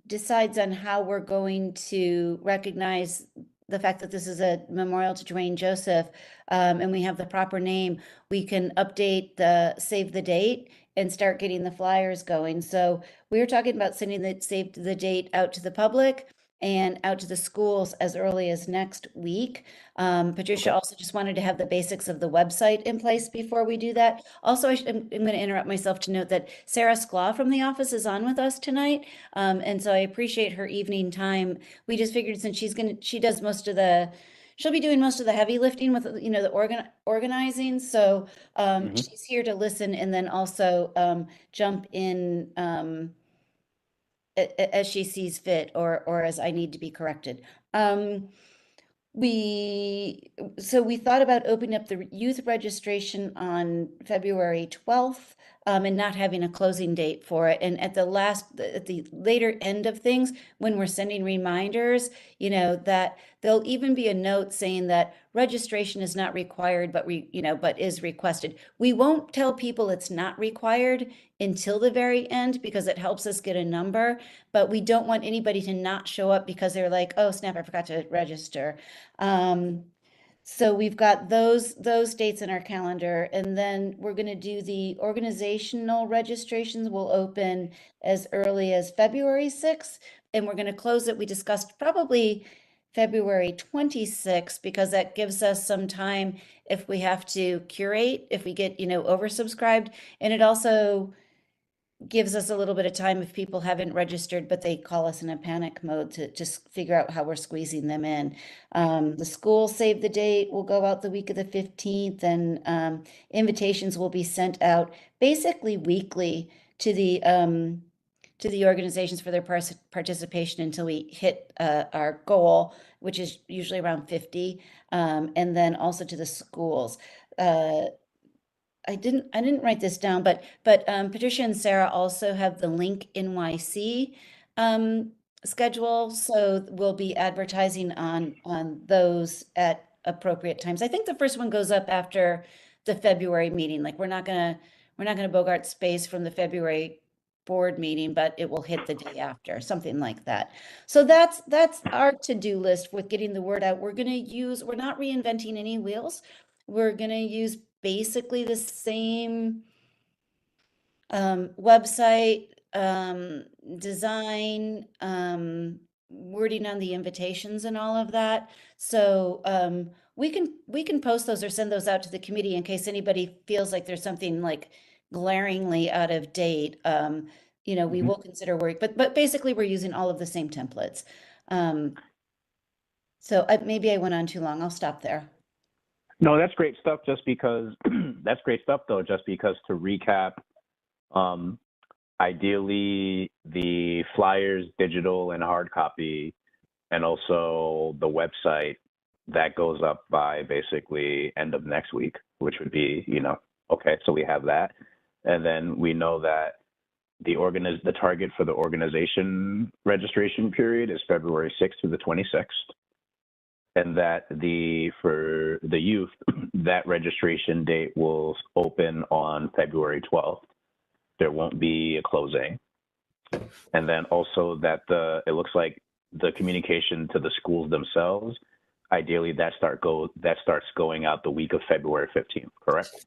decides on how we're going to recognize the fact that this is a memorial to Dwayne Joseph, and we have the proper name, we can update save the date and start getting the flyers going. So we were talking about sending the save the date out to the public and out to the schools as early as next week. Patricia also just wanted to have the basics of the website in place before we do that. Also, I'm going to interrupt myself to note that Sarah Sklar from the office is on with us tonight. And so I appreciate her evening time. We just figured since she does most of she'll be doing most of the heavy lifting with, the organizing. So she's here to listen and then also jump in as she sees fit or as I need to be corrected. We thought about opening up the youth registration on February 12th and not having a closing date for it. And at the later end of things, when we're sending reminders, that there'll even be a note saying that registration is not required, but is requested. We won't tell people it's not required until the very end because it helps us get a number, but we don't want anybody to not show up because they're like, oh snap, I forgot to register. So we've got those dates in our calendar, and then we're going to do the organizational registrations will open as early as February 6th, and we're going to close it. We discussed probably February 26th because that gives us some time if we have to curate, if we get, oversubscribed, and it also gives us a little bit of time if people haven't registered, but they call us in a panic mode to just figure out how we're squeezing them in. The school save the date will go out the week of the 15th, and invitations will be sent out basically weekly to the organizations for their participation until we hit our goal, which is usually around 50, and then also to the schools. I didn't write this down, but Patricia and Sarah also have the Link NYC schedule, so we'll be advertising on those at appropriate times. I think the first one goes up after the February meeting. Like we're not gonna bogart space from the February board meeting, but it will hit the day after, something like that. So that's our to-do list with getting the word out. We're not reinventing any wheels. We're going to use basically the same website design, wording on the invitations and all of that. So we can post those or send those out to the committee in case anybody feels like there's something like glaringly out of date. We will consider work, but basically we're using all of the same templates. So maybe I went on too long. I'll stop there. No, that's great stuff. Just because that's great stuff, though. Just because to recap, ideally the flyers, digital and hard copy, and also the website that goes up by basically end of next week, which would be, okay. So we have that, and then we know that the target for the organization registration period is February 6th to the 26th. And that for the youth, that registration date will open on February 12th. There won't be a closing. And then also that it looks like the communication to the schools themselves, ideally that starts going out the week of February 15th, correct?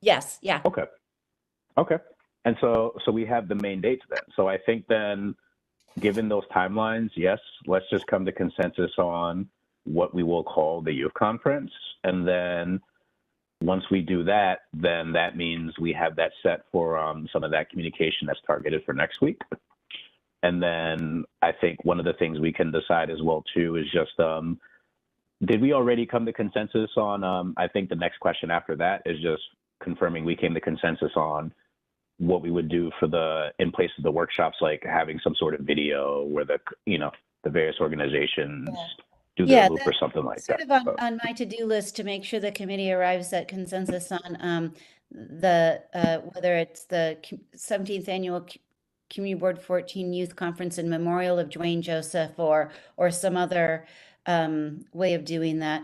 Yes, yeah. Okay. And so we have the main dates then. So I think then, given those timelines, yes, let's just come to consensus on what we will call the youth conference. And then once we do that, then that means we have that set for some of that communication that's targeted for next week. And then I think one of the things we can decide as well too is just did we already come to consensus on I think the next question after that is just confirming we came to consensus on what we would do for the in place of the workshops, like having some sort of video where the the various organizations do their Yeah, loop or something like sort that. of on my to-do list to make sure the committee arrives at consensus on the whether it's the 17th annual Community Board 14 Youth Conference in memorial of Dwayne Joseph or some other way of doing that.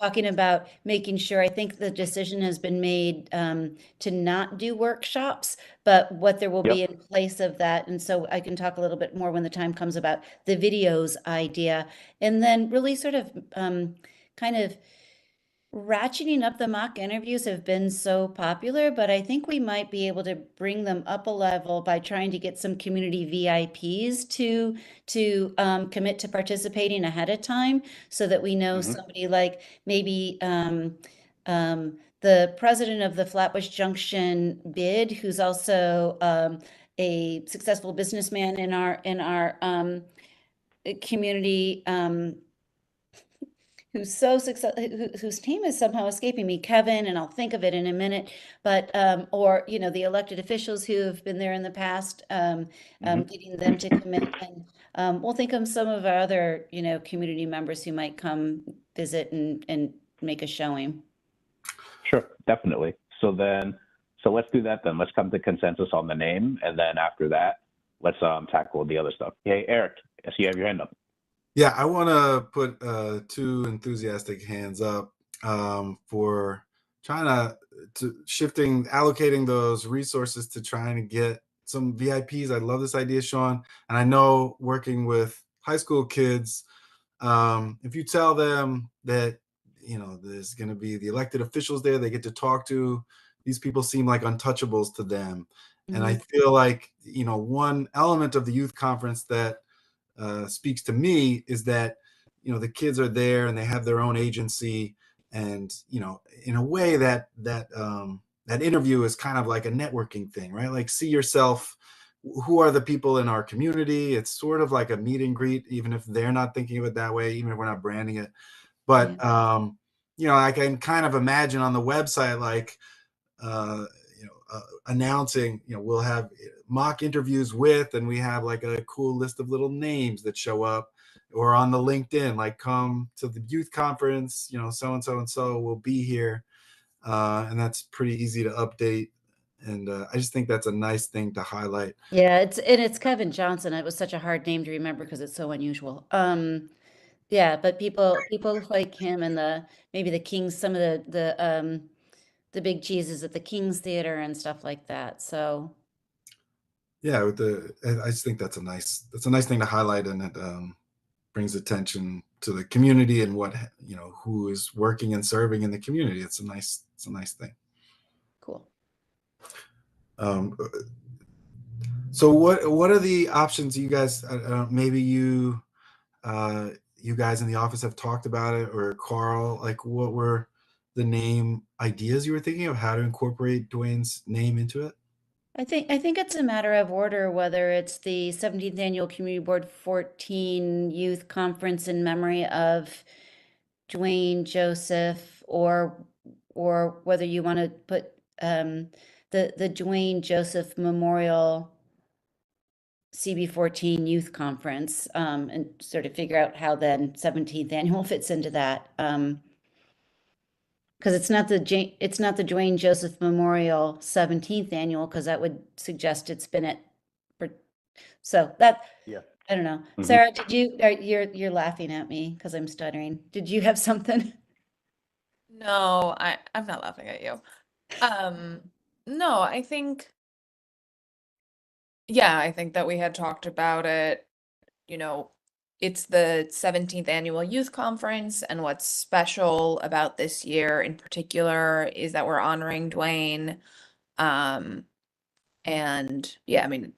Talking about making sure, I think the decision has been made to not do workshops, but what there will be in place of that. And so I can talk a little bit more when the time comes about the videos idea. And then really sort of kind of ratcheting up the mock interviews have been so popular, but I think we might be able to bring them up a level by trying to get some community VIPs to commit to participating ahead of time so that we know somebody like maybe the president of the Flatbush Junction bid, who's also a successful businessman in our community, who's so successful, whose name is somehow escaping me, Kevin, and I'll think of it in a minute, but, or, the elected officials who have been there in the past, getting them to commit. And we'll think of some of our other, community members who might come visit and make a showing. Sure, definitely. So let's do that then. Let's come to consensus on the name, and then after that, let's tackle the other stuff. Hey, Eric, I see you have your hand up. Yeah, I want to put two enthusiastic hands up for trying to allocating those resources to trying to get some VIPs. I love this idea, Sean. And I know working with high school kids, if you tell them that, there's going to be the elected officials there, they get to talk to, these people seem like untouchables to them. And I feel like, one element of the youth conference that speaks to me is that the kids are there and they have their own agency, and in a way that interview is kind of like a networking thing, right? Like, see yourself, who are the people in our community. It's sort of like a meet and greet, even if they're not thinking of it that way, even if we're not branding it. But I can kind of imagine on the website, like announcing, we'll have mock interviews with, and we have like a cool list of little names that show up, or on the LinkedIn, like, come to the youth conference, so and so and so will be here, and that's pretty easy to update. And I just think that's a nice thing to highlight. Yeah, it's Kevin Johnson. It was such a hard name to remember because it's so unusual. Yeah, but people like him and maybe the Kings, some of the big cheeses at the King's Theater and stuff like that. So yeah, I just think that's a nice thing to highlight, and it brings attention to the community and what who is working and serving in the community. It's a nice thing. cool. So what are the options you guys? Maybe you guys in the office have talked about it, or Carl. Like, what were the name ideas you were thinking of, how to incorporate Dwayne's name into it? I think it's a matter of order, whether it's the 17th Annual Community Board 14 Youth Conference in memory of Dwayne Joseph, or whether you want to put the Dwayne Joseph Memorial CB14 Youth Conference, and sort of figure out how then 17th Annual fits into that. Because it's not the Dwayne Joseph Memorial 17th Annual, because that would suggest it's been so that, I don't know. Sarah, you're laughing at me because I'm stuttering. Did you have something? No, I'm not laughing at you. No, I think that we had talked about it. It's the 17th annual youth conference, and what's special about this year in particular is that we're honoring Dwayne. And yeah, I mean,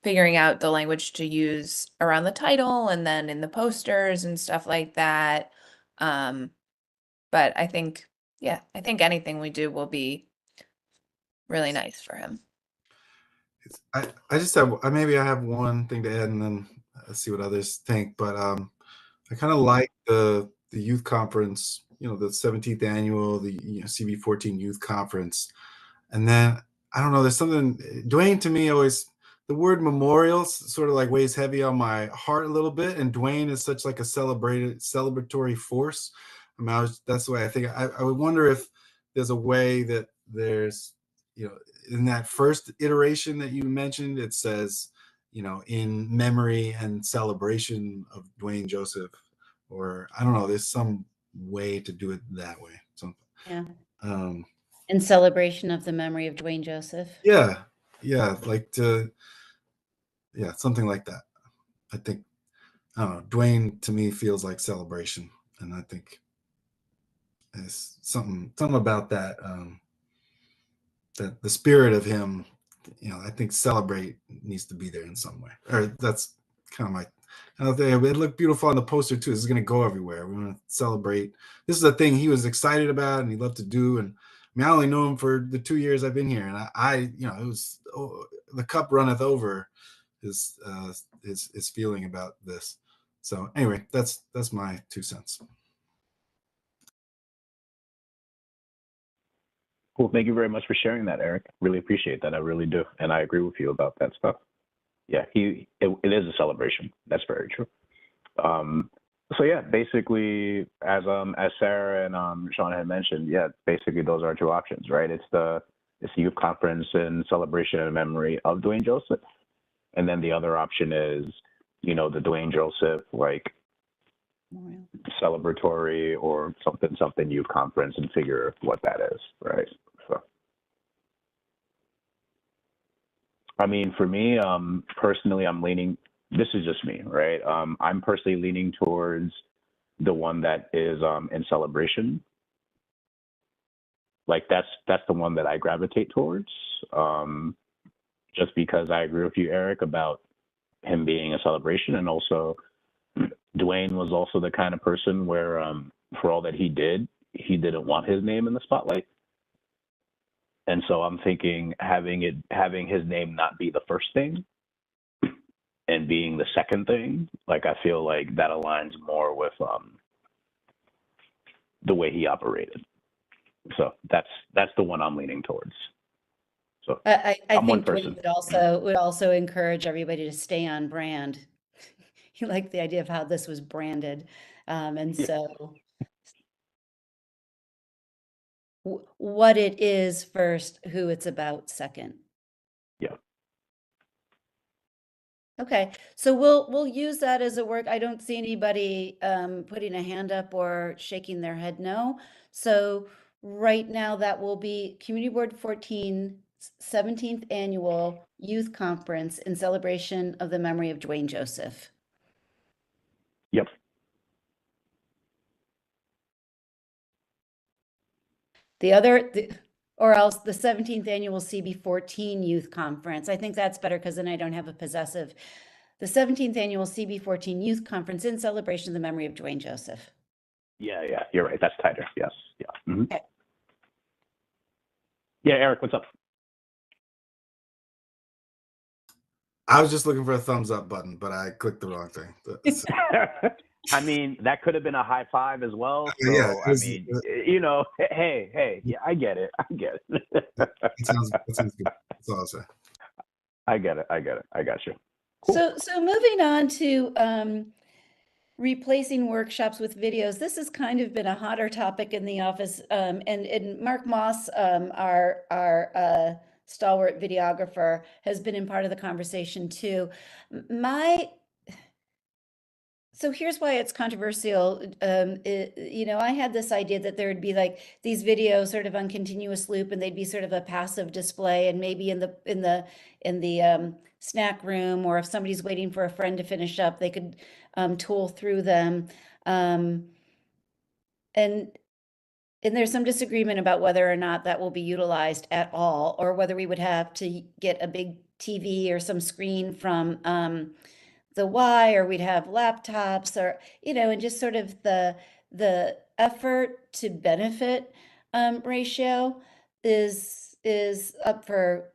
figuring out the language to use around the title and then in the posters and stuff like that. But I think anything we do will be really nice for him. I just have maybe I have one thing to add, and then see what others think. But I kind of like the youth conference, the 17th annual, the CB14 youth conference. And then I don't know, there's something, Dwayne, to me, always, the word memorial sort of like weighs heavy on my heart a little bit. And Dwayne is such like a celebratory force. I mean, that's the way I think. I would wonder if there's a way that there's, in that first iteration that you mentioned, it says, in memory and celebration of Dwayne Joseph, or I don't know, there's some way to do it that way. So, Yeah. um, In celebration of the memory of Dwayne Joseph. yeah, something like that. I think, I don't know, Dwayne to me feels like celebration, and I think there's something about that, that the spirit of him, I think celebrate needs to be there in some way. Or that's kind of my thing. It looked beautiful on the poster too. This is going to go everywhere. We want to celebrate. This is a thing he was excited about and he loved to do. And I mean, I only know him for the 2 years I've been here, and I it was the cup runneth over. His feeling about this. So anyway, that's my 2 cents. Cool. Thank you very much for sharing that, Eric. Really appreciate that. I really do, and I agree with you about that stuff. Yeah, it is a celebration. That's very true. So yeah, basically, as Sarah and Sean had mentioned, yeah, basically those are 2 options, right? It's the youth conference in celebration and memory of Dwayne Joseph, and then the other option is, the Dwayne Joseph celebratory or something youth conference, and figure what that is, right? So, I mean, for me, personally, I'm leaning. This is just me, right? I'm personally leaning towards the one that is in celebration. Like that's the one that I gravitate towards. Just because I agree with you, Eric, about him being a celebration, and also Dwayne was also the kind of person where, for all that he didn't want his name in the spotlight. And so I'm thinking having his name not be the first thing and being the second thing, like I feel like that aligns more with the way he operated. So that's the one I'm leaning towards. So I I'm one think person. Dwayne would also encourage everybody to stay on brand. He liked the idea of how this was branded, and Yeah. so what it is first, who it's about second. Yeah. Okay, so we'll use that as a work. I don't see anybody putting a hand up or shaking their head no. So right now that will be Community Board 14 17th Annual Youth Conference in celebration of the memory of Dwayne Joseph. Yep. Or else the 17th Annual CB14 Youth Conference. I think that's better because then I don't have a possessive. The 17th Annual CB14 Youth Conference in celebration of the memory of Dwayne Joseph. Yeah, you're right. That's tighter. Yes. Yeah. Mm-hmm. Okay. Yeah, Eric, what's up? I was just looking for a thumbs up button, but I clicked the wrong thing. I mean, that could have been a high five as well. So, Yeah, I mean, hey, yeah, I get it. That sounds good. That's all I'll say. I get it. I got you. Cool. So moving on to replacing workshops with videos. This has kind of been a hotter topic in the office. And Mark Moss, our stalwart videographer, has been in part of the conversation too. So here's why it's controversial. I had this idea that there would be like these videos sort of on continuous loop, and they'd be sort of a passive display, and maybe in the snack room, or if somebody's waiting for a friend to finish up, they could tool through them. And there's some disagreement about whether or not that will be utilized at all, or whether we would have to get a big TV or some screen from the Y, or we'd have laptops, or and just sort of the effort to benefit ratio is up for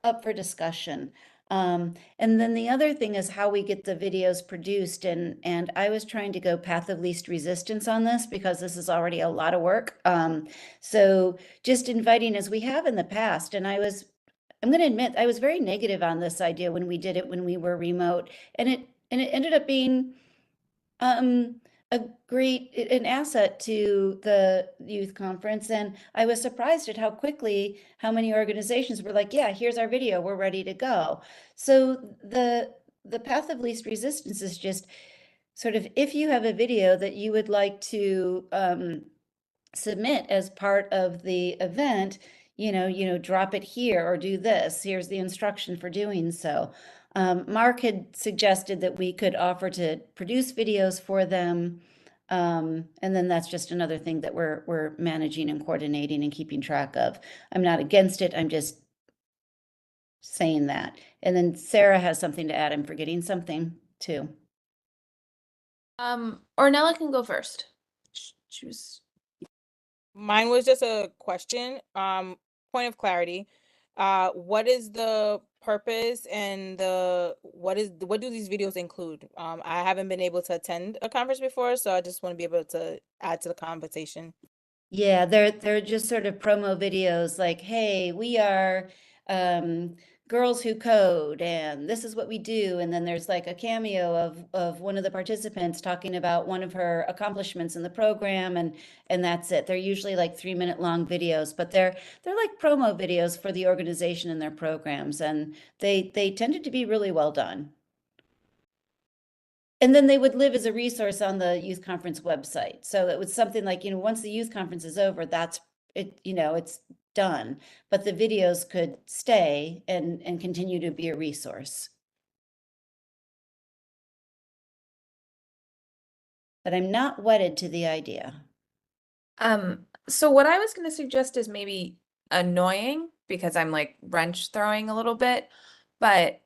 up for discussion. And then the other thing is how we get the videos produced. And I was trying to go path of least resistance on this because this is already a lot of work. So just inviting as we have in the past. And I'm going to admit, I was very negative on this idea when we did it when we were remote. And it ended up being a great an asset to the youth conference. And I was surprised at how quickly how many organizations were like, yeah, here's our video, we're ready to go. So the path of least resistance is just sort of, if you have a video that you would like to submit as part of the event, drop it here or do this. Here's the instruction for doing so. Mark had suggested that we could offer to produce videos for them. And then that's just another thing that we're managing and coordinating and keeping track of. I'm not against it. I'm just saying that. And then Sarah has something to add. I'm forgetting something too. Ornella can go first. Choose. Mine was just a question, point of clarity. What is the purpose and what do these videos include? I haven't been able to attend a conference before, so I just want to be able to add to the conversation. Yeah, they're just sort of promo videos like, hey, we are girls who code and this is what we do. And then there's like a cameo of one of the participants talking about one of her accomplishments in the program, and that's it. They're usually like 3-minute long videos, but they're like promo videos for the organization and their programs, and they tended to be really well done. And then they would live as a resource on the youth conference website. So it was something like, once the youth conference is over, that's it, it's done. But the videos could stay and continue to be a resource. But I'm not wedded to the idea. So what I was going to suggest is maybe annoying, because I'm like wrench throwing a little bit, but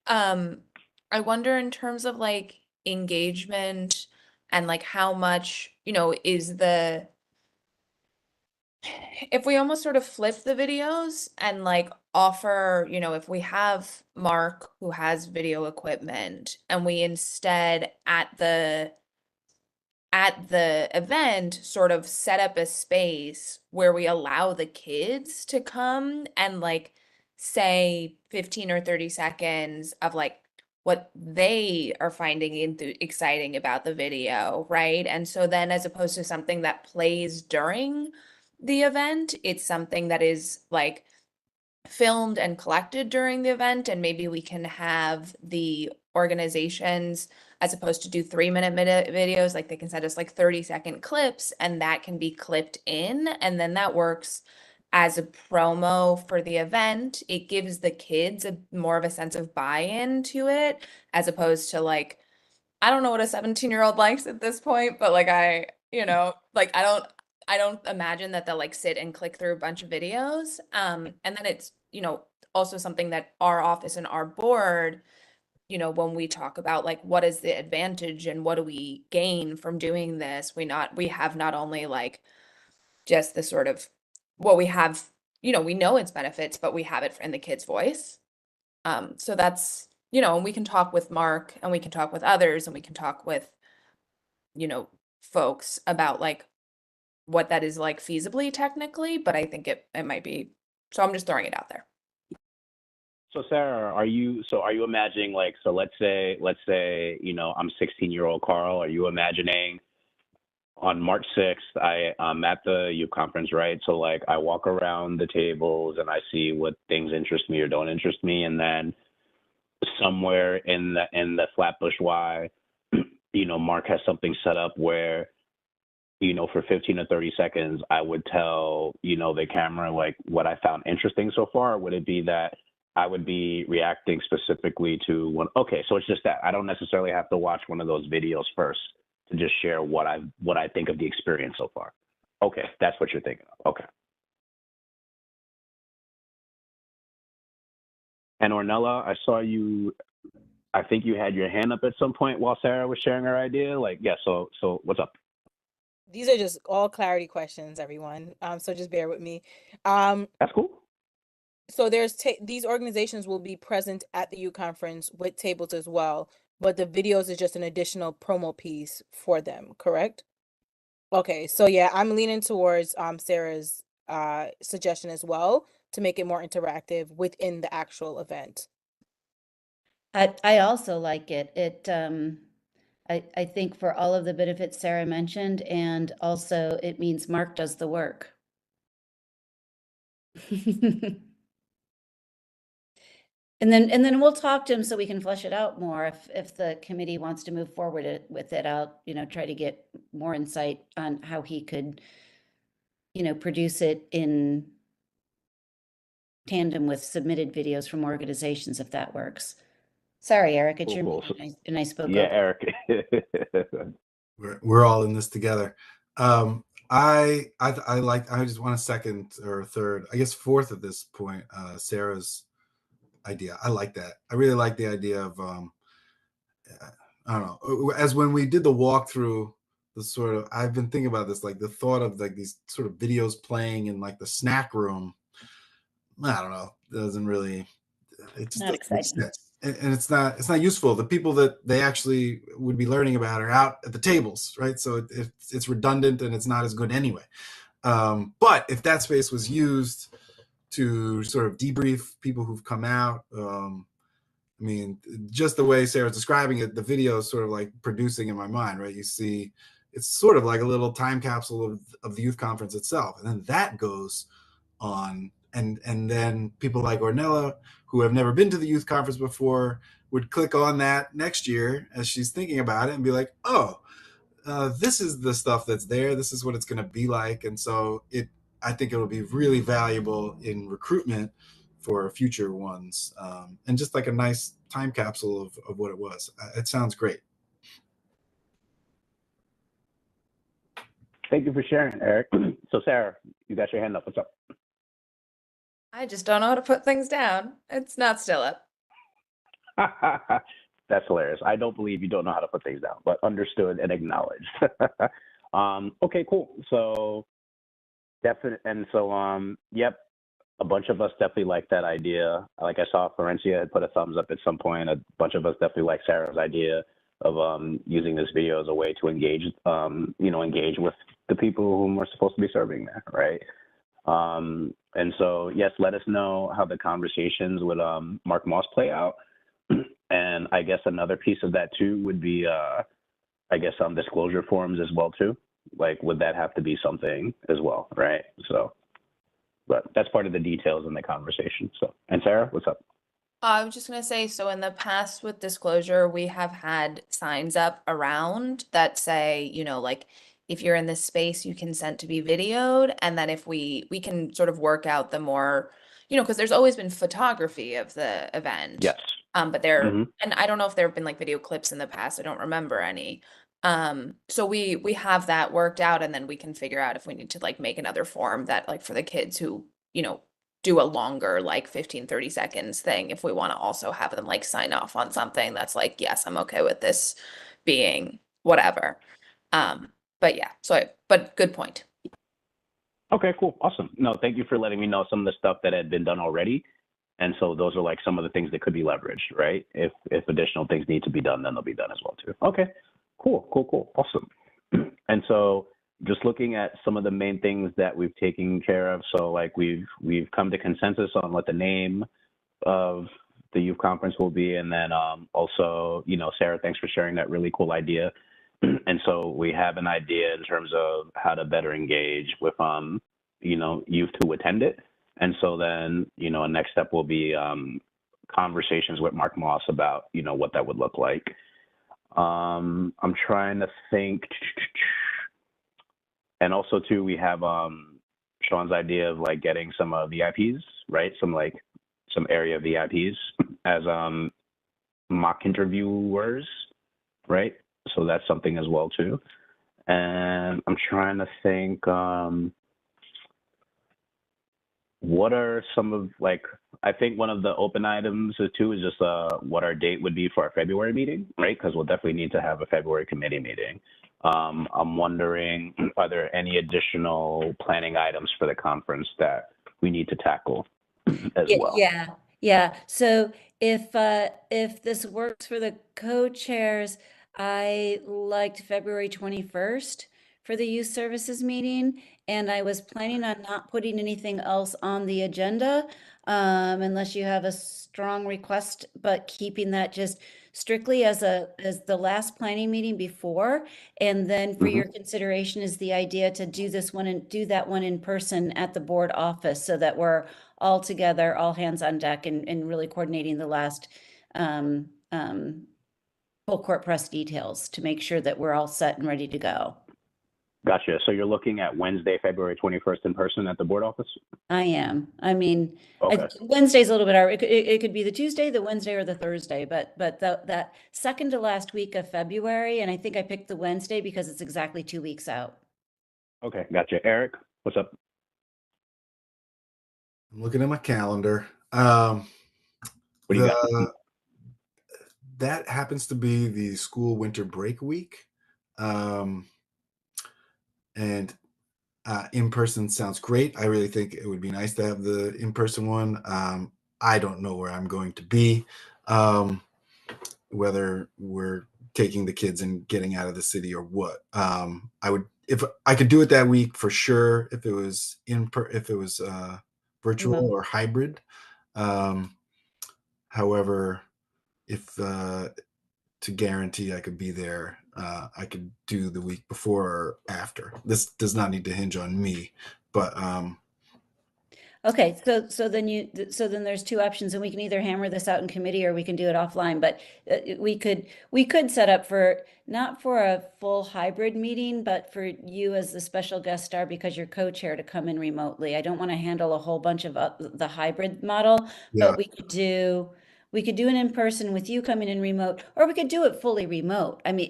I wonder in terms of like engagement and like how much, is if we almost sort of flip the videos and like offer, if we have Mark who has video equipment and we instead at the event sort of set up a space where we allow the kids to come and like say 15 or 30 seconds of like what they are finding exciting about the video, right? And so then as opposed to something that plays during the event, it's something that is like filmed and collected during the event, and maybe we can have the organizations, as opposed to do 3-minute videos, like they can send us like 30-second clips, and that can be clipped in, and then that works as a promo for the event. It gives the kids more of a sense of buy-in to it, as opposed to like, I don't know what a 17-year-old likes at this point, but like I don't imagine that they'll like sit and click through a bunch of videos. And then it's, also something that our office and our board, when we talk about like what is the advantage and what do we gain from doing this, we have not only like just the sort of what we have, we know its benefits, but we have it in the kid's voice. So that's, and we can talk with Mark and we can talk with others and we can talk with, folks about like what that is like feasibly technically, but I think it might be, so I'm just throwing it out there. So Sarah, are you imagining like, so let's say, I'm 16-year-old Carl. Are you imagining on March 6th, I'm at the youth conference, right? So like I walk around the tables and I see what things interest me or don't interest me. And then somewhere in the Flatbush Y, Mark has something set up where, for 15 to 30 seconds, I would tell, the camera, like what I found interesting so far. Or would it be that I would be reacting specifically to one? Okay, so it's just that I don't necessarily have to watch one of those videos first to just share what I think of the experience so far. Okay, that's what you're thinking of. Okay. And Ornella, I saw you. I think you had your hand up at some point while Sarah was sharing her idea. Like, yeah. So what's up? These are just all clarity questions, everyone. So just bear with me. That's cool. So these organizations will be present at the youth conference with tables as well, but the videos is just an additional promo piece for them, correct? Okay, so yeah, I'm leaning towards Sarah's suggestion as well to make it more interactive within the actual event. I also like it. I think for all of the benefits Sarah mentioned, and also it means Mark does the work. And then we'll talk to him so we can flesh it out more. If the committee wants to move forward with it, I'll, try to get more insight on how he could, produce it in tandem with submitted videos from organizations, if that works. Sorry, Eric, it's your Cool. meeting, and I spoke Yeah, over. Eric. We're all in this together. I just want a second or third, I guess fourth at this point, Sarah's idea. I like that. I really like the idea of I don't know, as when we did the walkthrough, the sort of, I've been thinking about this, like the thought of like these sort of videos playing in like the snack room. I don't know, doesn't really, it just Not doesn't make exciting. sense. And it's not useful. The people that they actually would be learning about are out at the tables, right? So it's redundant and it's not as good anyway. But if that space was used to sort of debrief people who've come out, I mean, just the way Sarah's describing it, the video is sort of like producing in my mind, right? You see, it's sort of like a little time capsule of the youth conference itself. And then that goes on. And then people like Ornella, who have never been to the youth conference before, would click on that next year as she's thinking about it and be like, oh, this is the stuff that's there. This is what it's going to be like. And so I think it'll be really valuable in recruitment for future ones, and just like a nice time capsule of what it was. It sounds great. Thank you for sharing, Eric. So Sarah, you got your hand up. What's up? I just don't know how to put things down. It's not still up. That's hilarious. I don't believe you don't know how to put things down, but understood and acknowledged. Okay, cool. So definite. And so, yep, a bunch of us definitely like that idea. Like I saw Florencia had put a thumbs up at some point. A bunch of us definitely like Sarah's idea of using this video as a way to engage, engage with the people whom we're supposed to be serving there, right? And so, yes, let us know how the conversations with Mark Moss play out. And I guess another piece of that too would be, disclosure forms as well too. Like, would that have to be something as well, right? So, but that's part of the details in the conversation. So, and Sarah, what's up? I was just gonna say, so in the past with disclosure, we have had signs up around that say, like if you're in this space, you consent to be videoed, and then if we can sort of work out the more, because there's always been photography of the event. Yes. But and I don't know if there have been like video clips in the past. I don't remember any. So we have that worked out, and then we can figure out if we need to like make another form that like for the kids who, do a longer like 15-30 seconds thing, if we want to also have them like sign off on something that's like, yes, I'm okay with this being whatever. But yeah, but good point. Okay, cool. Awesome. No, thank you for letting me know some of the stuff that had been done already. And so those are like some of the things that could be leveraged, right? If additional things need to be done, then they'll be done as well too. Okay, cool. Awesome. And so just looking at some of the main things that we've taken care of. So like we've come to consensus on what the name of the youth conference will be. And then also, Sarah, thanks for sharing that really cool idea. And so we have an idea in terms of how to better engage with, youth who attend it. And so then, a next step will be conversations with Mark Moss about, what that would look like. I'm trying to think. And also, too, we have Sean's idea of like getting some VIPs, right? Some area VIPs as mock interviewers, right? So that's something as well, too. And I'm trying to think. What are some of I think one of the open items too is just what our date would be for our February meeting, right? Because we'll definitely need to have a February committee meeting. I'm wondering, are there any additional planning items for the conference that we need to tackle as well. Yeah. So if this works for the co-chairs, I liked February 21st for the youth services meeting, and I was planning on not putting anything else on the agenda, unless you have a strong request, but keeping that just strictly as the last planning meeting before. And then for your consideration is the idea to do this one and do that one in person at the board office, so that we're all together, all hands on deck, and really coordinating the last full court press details to make sure that we're all set and ready to go. Gotcha. So you're looking at Wednesday, February 21st in person at the board office? I am. I mean, Okay. Wednesday's a little bit hard. It could be the Tuesday, the Wednesday, or the Thursday, but that second to last week of February, and I think I picked the Wednesday because it's exactly 2 weeks out. Okay, gotcha. Eric, what's up? I'm looking at my calendar. What do you got? That happens to be the school winter break week. And in person sounds great. I really think it would be nice to have the in-person one. I don't know where I'm going to be, whether we're taking the kids and getting out of the city or what. I would, if I could do it that week for sure, if it was virtual Remote. or hybrid. However, if to guarantee I could be there, I could do the week before or after. This does not need to hinge on me, but Okay, so then there's two options, and we can either hammer this out in committee or we can do it offline. But we could set up for, not for a full hybrid meeting, but for you as the special guest star, because you're co-chair, to come in remotely. I don't want to handle a whole bunch of the hybrid model, yeah, but we could do an in-person with you coming in remote, or we could do it fully remote. I mean,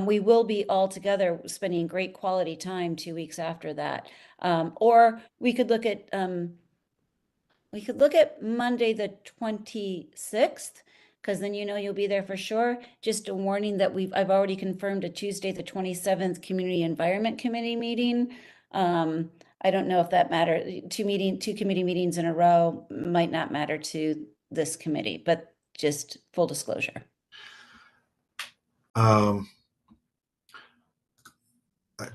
we will be all together spending great quality time 2 weeks after that. Or we could look at Monday the 26th, because then you'll be there for sure. Just a warning that I've already confirmed a Tuesday the 27th Community Environment Committee meeting. I don't know if that matters. Two committee meetings in a row might not matter to this committee, but just full disclosure.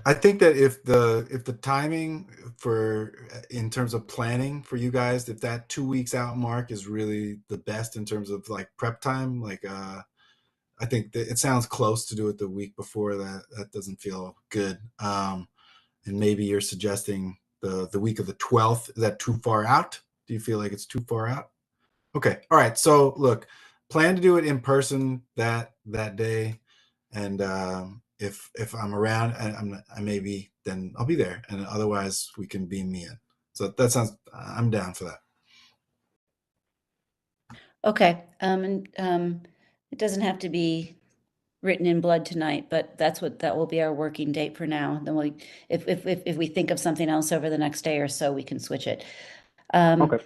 I think that if the timing for in terms of planning for you guys, if that 2 weeks out mark is really the best in terms of like prep time, like I think that it sounds close to do it the week before. That doesn't feel good. And maybe you're suggesting the week of the 12th. Is that too far out? Do you feel like it's too far out? Okay. All right. So look, plan to do it in person that day, and if I'm around, I maybe then I'll be there, and otherwise we can beam me in. So that sounds. I'm down for that. Okay. It doesn't have to be written in blood tonight, but that will be our working date for now. Then if we think of something else over the next day or so, we can switch it. Okay.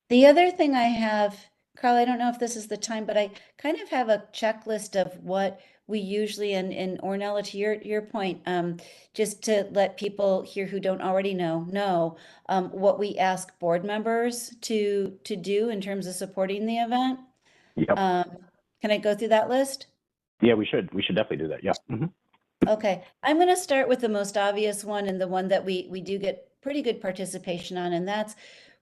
The other thing I have, Carl, I don't know if this is the time, but I kind of have a checklist of what we usually, and Ornella, to your point, just to let people here who don't already know what we ask board members to do in terms of supporting the event. Yep. Can I go through that list? Yeah, we should definitely do that. Yeah. Okay, I'm going to start with the most obvious one, and the one that we do get pretty good participation on, and that's,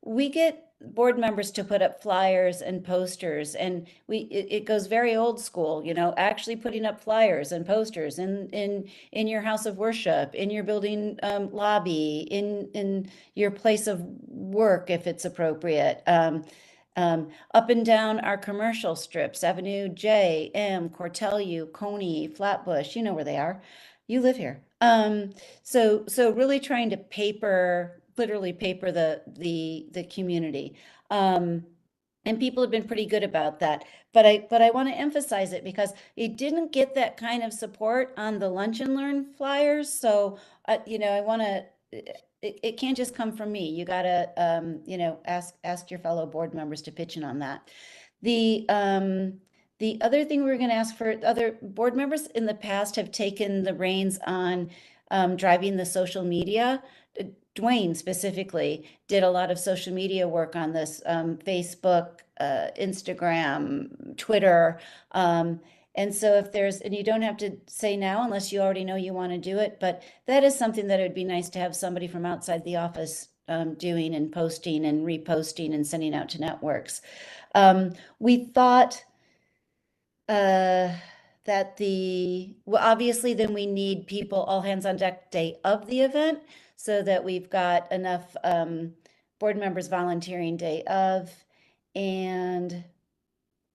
we get board members to put up flyers and posters, and it goes very old school, actually putting up flyers and posters in your house of worship, in your building lobby, in your place of work if it's appropriate. Up and down our commercial strips, Avenue J, M, Cortelyou, Coney, Flatbush, you know where they are. You live here. So really trying to literally paper the community. And people have been pretty good about that. But I want to emphasize it because it didn't get that kind of support on the Lunch and Learn flyers. So, I want to, it can't just come from me. You got to, ask your fellow board members to pitch in on that. The other thing we're going to ask for, other board members in the past have taken the reins on driving the social media. Dwayne specifically did a lot of social media work on this, Facebook, Instagram, Twitter. And so if there's, and you don't have to say now unless you already know you want to do it, but that is something that it would be nice to have somebody from outside the office doing and posting and reposting and sending out to networks. We thought that well, obviously then we need people all hands on deck day of the event so that we've got enough board members volunteering day of, and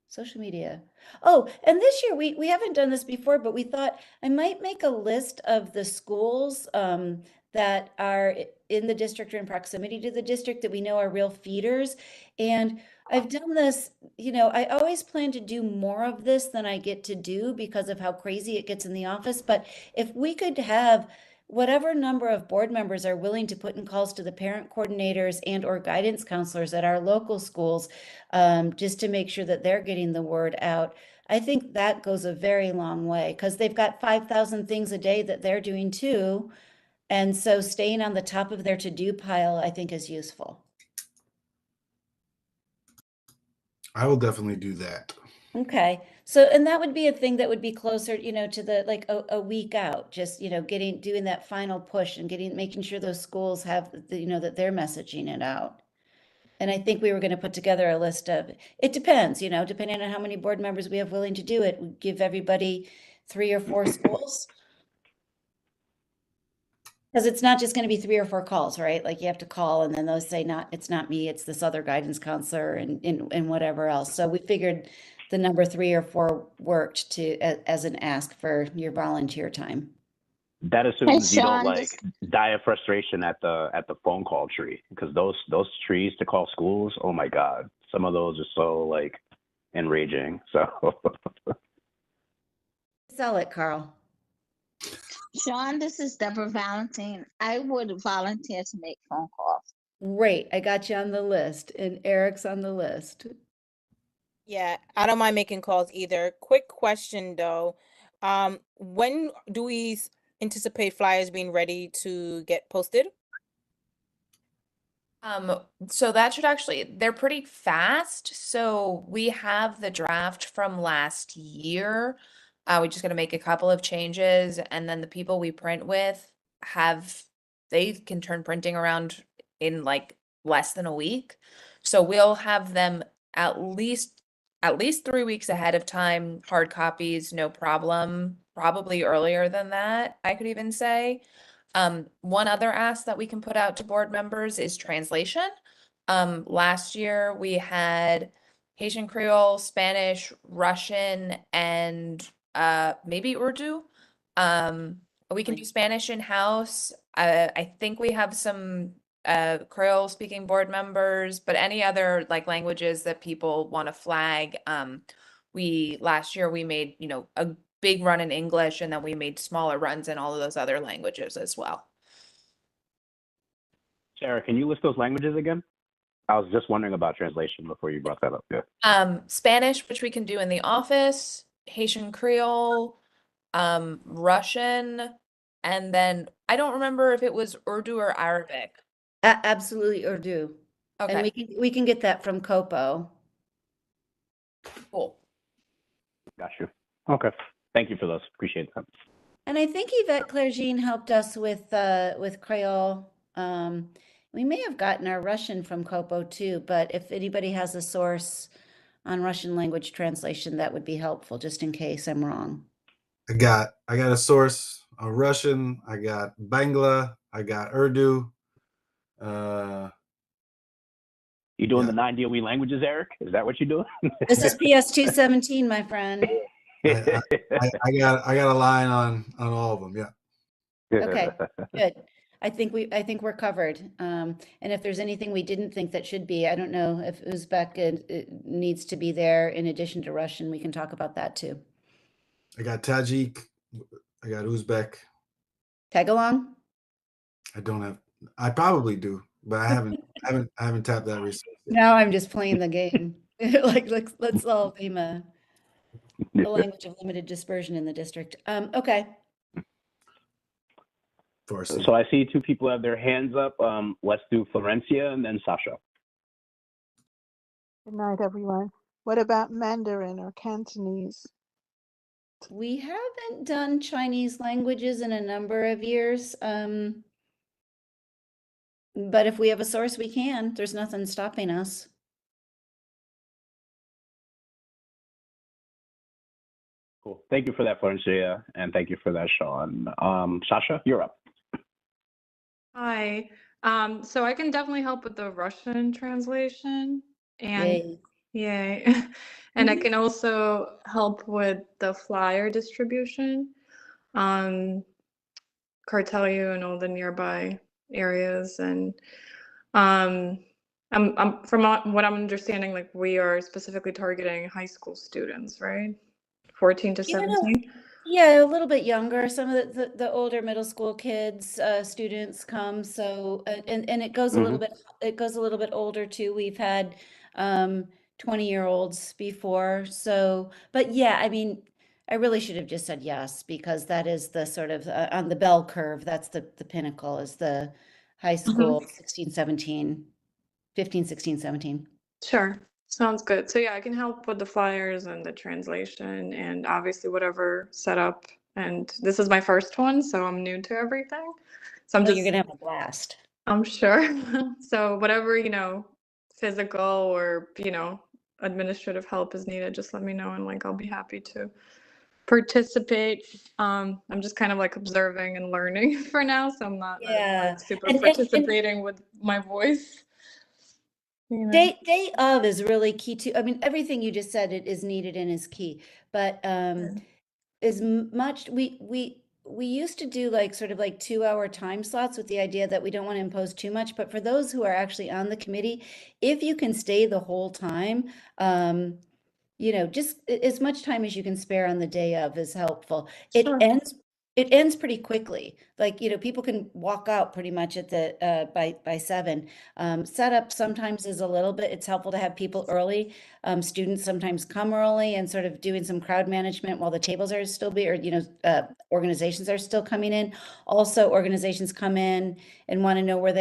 social media. Oh, and this year we haven't done this before, but we thought I might make a list of the schools that are in the district or in proximity to the district that we know are real feeders. And I've done this, I always plan to do more of this than I get to do because of how crazy it gets in the office. But if we could have whatever number of board members are willing to put in calls to the parent coordinators and or guidance counselors at our local schools, just to make sure that they're getting the word out, I think that goes a very long way because they've got 5,000 things a day that they're doing too. And so staying on the top of their to-do pile, I think, is useful. I will definitely do that. Okay. So, and that would be a thing that would be closer, to the, like a week out, just, doing that final push and making sure those schools have, that they're messaging it out. And I think we were going to put together a list of, it depends, depending on how many board members we have willing to do it, we give everybody 3 or 4 schools. Because it's not just going to be 3 or 4 calls, right? Like you have to call and then they'll say, it's not me, it's this other guidance counselor and whatever else. So we figured the number 3 or 4 worked as an ask for your volunteer time. That assumes you don't Sean, like die of frustration at the phone call tree, because those trees to call schools, oh my God, some of those are so like enraging. So Sell it, Carl. Sean, this is Deborah Valentine. I would volunteer to make phone calls. Great, I got you on the list, and Eric's on the list. Yeah, I don't mind making calls either. Quick question though. When do we anticipate flyers being ready to get posted? So that should they're pretty fast. So we have the draft from last year. We just gotta make a couple of changes, and then the people we print with they can turn printing around in like less than a week. So we'll have them at least 3 weeks ahead of time, hard copies, no problem. Probably earlier than that, I could even say. One other ask that we can put out to board members is translation. Last year we had Haitian Creole, Spanish, Russian, and maybe Urdu. We can do Spanish in-house. I think we have some Creole speaking board members, but any other like languages that people want to flag. Last year we made, a big run in English, and then we made smaller runs in all of those other languages as well. Sarah, can you list those languages again? I was just wondering about translation before you brought that up. Yeah. Spanish, which we can do in the office, Haitian Creole, Russian, and then I don't remember if it was Urdu or Arabic. Absolutely Urdu. Okay. And we can get that from Copo. Cool. Got you. Okay. Thank you for those. Appreciate that. And I think Yvette Clerjean helped us with Creole. We may have gotten our Russian from Copo too, but if anybody has a source on Russian language translation, that would be helpful, just in case I'm wrong. I got a source on Russian. I got Bangla. I got Urdu. You doing the 9 DOE languages, Eric? Is that what you're doing? This is PS 217, my friend. I got a line on all of them. Yeah. Okay, good. I think we're covered. And if there's anything we didn't think that should be, I don't know if Uzbek it needs to be there in addition to Russian. We can talk about that too. I got Tajik. I got Uzbek. Tagalong? I probably do, but I haven't tapped that recently. Now I'm just playing the game. Like let's all name the language of limited dispersion in the district. Okay. for our CB. So I see two people have their hands up. Let's do Florencia and then Sasha. Good night, everyone. What about Mandarin or Cantonese? We haven't done Chinese languages in a number of years. But if we have a source, we can. There's nothing stopping us. Cool. Thank you for that, Florencia, and thank you for that, Sean. Sasha, you're up. Hi. So I can definitely help with the Russian translation and Yay. yay. And I can also help with the flyer distribution, Cartelio and all the nearby areas. And I'm from what I'm understanding, like we are specifically targeting high school students, right? 14 to 17. Yeah, a little bit younger. Some of the older middle school kids, students come. So and it goes a little bit. It goes a little bit older too. We've had 20-year-olds before. So, but yeah, I mean, I really should have just said yes, because that is the sort of on the bell curve. That's the pinnacle is the high school 16, 17, 15, 16, 17. Sure. Sounds good. So yeah, I can help with the flyers and the translation and obviously whatever setup. And this is my first one, so I'm new to everything. So I'm So just, you're gonna have a blast. I'm sure. So whatever, physical or, administrative help is needed, just let me know and like I'll be happy to participate. I'm just kind of like observing and learning for now, so I'm not like super And participating with my voice. day of is really key too. I mean, everything you just said it is needed and is key, but as much we used to do like sort of like 2-hour time slots with the idea that we don't want to impose too much, but for those who are actually on the committee, if you can stay the whole time, just as much time as you can spare on the day of is helpful. Sure. It ends pretty quickly. Like, people can walk out pretty much at the by 7. Setup sometimes is a little bit, it's helpful to have people early. Students sometimes come early and sort of doing some crowd management while the tables are still organizations are still coming in. Also, organizations come in and want to know where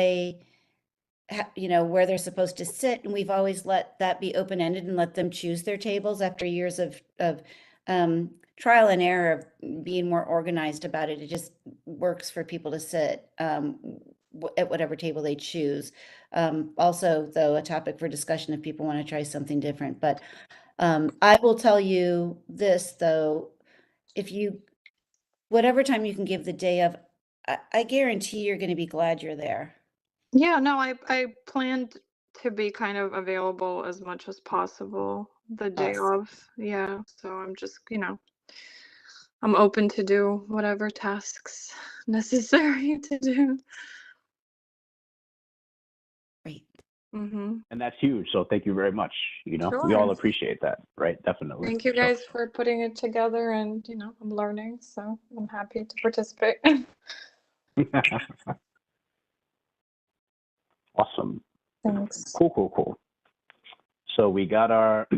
where they're supposed to sit, and we've always let that be open-ended and let them choose their tables after years of trial and error of being more organized about it. It just works for people to sit at whatever table they choose. Also, though, a topic for discussion if people want to try something different. But I will tell you this, though, whatever time you can give the day of, I guarantee you're going to be glad you're there. Yeah, no, I planned to be kind of available as much as possible the day of. Yeah, so I'm just, I'm open to do whatever tasks necessary to do. Great. And that's huge. So thank you very much. We Sure. all appreciate that, right? Definitely. Thank you guys for putting it together, and I'm learning, so I'm happy to participate. Awesome. Thanks. Cool. So we got our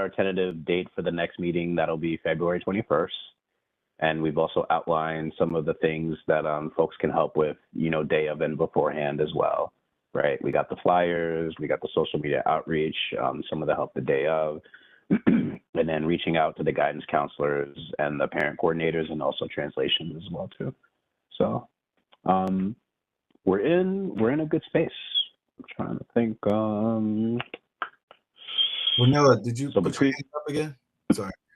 tentative date for the next meeting. That'll be February 21st. And we've also outlined some of the things that folks can help with, day of and beforehand as well, right? We got the flyers, we got the social media outreach, some of the help the day of, and then reaching out to the guidance counselors and the parent coordinators, and also translations as well too. So we're in a good space. I'm trying to think. Ornella, did you So put between your hand up again?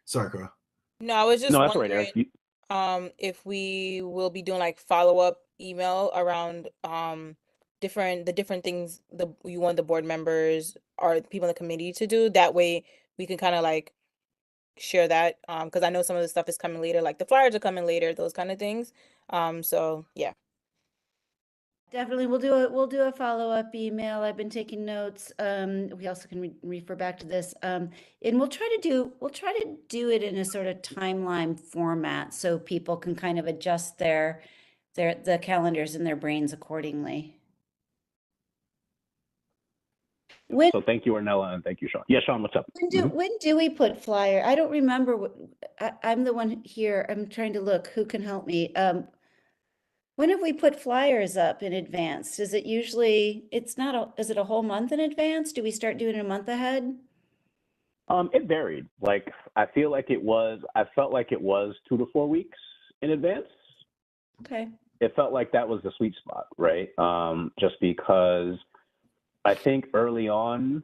Sorry, Carl. No, I was just no, that's all right, wondering Eric. if we will be doing like follow-up email around the different things you want the board members or people in the committee to do. That way we can kind of like share that because I know some of the stuff is coming later, like the flyers are coming later, those kind of things. So yeah. Definitely, we'll do a follow-up email. I've been taking notes. We also can refer back to this. And we'll try to do it in a sort of timeline format so people can kind of adjust the calendars in their brains accordingly. So thank you, Ornella, and thank you, Sean. Yeah, Sean, what's up? When do we put flyer? I don't remember I'm the one here. I'm trying to look. Who can help me? When have we put flyers up in advance? Is it usually, is it a whole month in advance? Do we start doing it a month ahead? It varied. Like I felt like it was 2 to 4 weeks in advance. Okay. It felt like that was the sweet spot, right? Just because I think early on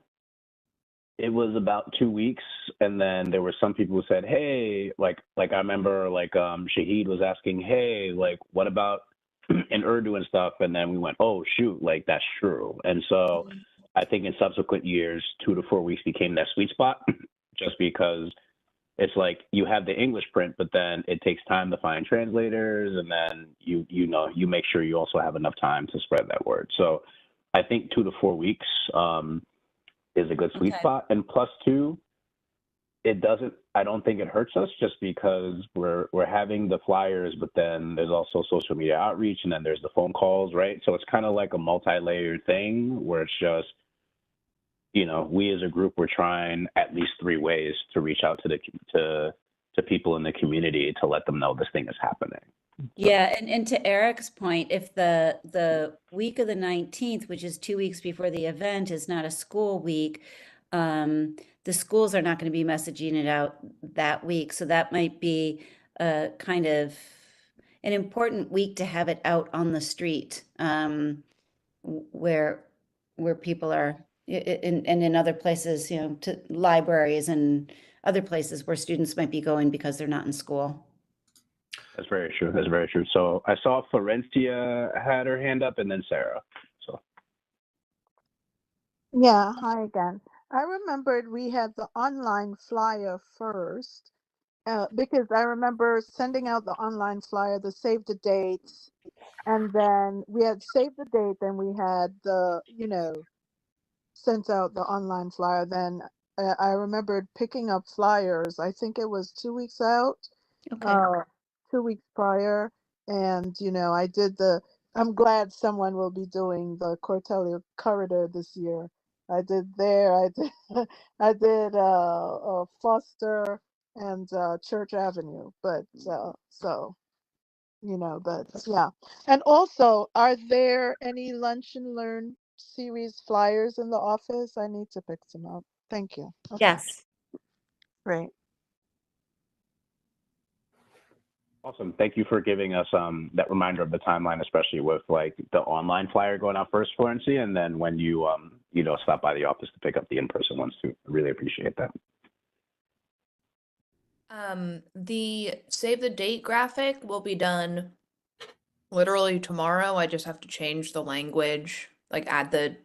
it was about 2 weeks, and then there were some people who said, "Hey, like I remember like Shahid was asking, hey, like what about in Urdu and stuff?" And then we went, "Oh shoot, like that's true." And so I think in subsequent years, 2 to 4 weeks became that sweet spot, just because it's like you have the English print, but then it takes time to find translators, and then you make sure you also have enough time to spread that word. So I think 2 to 4 weeks is a good sweet Okay. spot. And plus two, I don't think it hurts us, just because we're having the flyers, but then there's also social media outreach, and then there's the phone calls, right? So it's kind of like a multi-layered thing where it's just, we as a group, we're trying at least 3 ways to reach out to people in the community to let them know this thing is happening. Yeah, and to Eric's point, if the week of the 19th, which is 2 weeks before the event, is not a school week, the schools are not going to be messaging it out that week. So that might be a kind of an important week to have it out on the street, where people are, and in other places, to libraries and other places where students might be going because they're not in school. That's very true. That's very true. So I saw Florencia had her hand up, and then Sarah. So Yeah, hi again. I remembered we had the online flyer first, because I remember sending out the online flyer, the save the dates, and then we had saved the date, then we had sent out the online flyer. Then I remembered picking up flyers. I think it was 2 weeks out, Okay. 2 weeks prior. And, I did I'm glad someone will be doing the Cortellia corridor this year. I did there, I did, I did Foster and Church Avenue. But, but yeah. And also, are there any Lunch and Learn series flyers in the office? I need to pick some up. Thank you. Okay, Yes. great. awesome. Thank you for giving us that reminder of the timeline, especially with like the online flyer going out first, Florencia, and then when you stop by the office to pick up the in-person ones too. I really appreciate that. The save the date graphic will be done literally tomorrow. I just have to change the language, like add the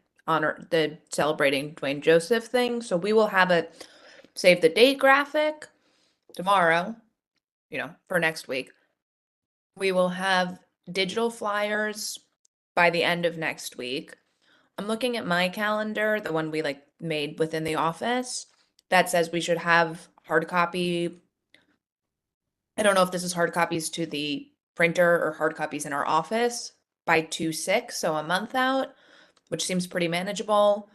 celebrating Dwayne Joseph thing. So we will have a save the date graphic tomorrow, for next week. We will have digital flyers by the end of next week. I'm looking at my calendar, the one we made within the office, that says we should have hard copy. I don't know if this is hard copies to the printer or hard copies in our office by 2/6, so a month out, which seems pretty manageable.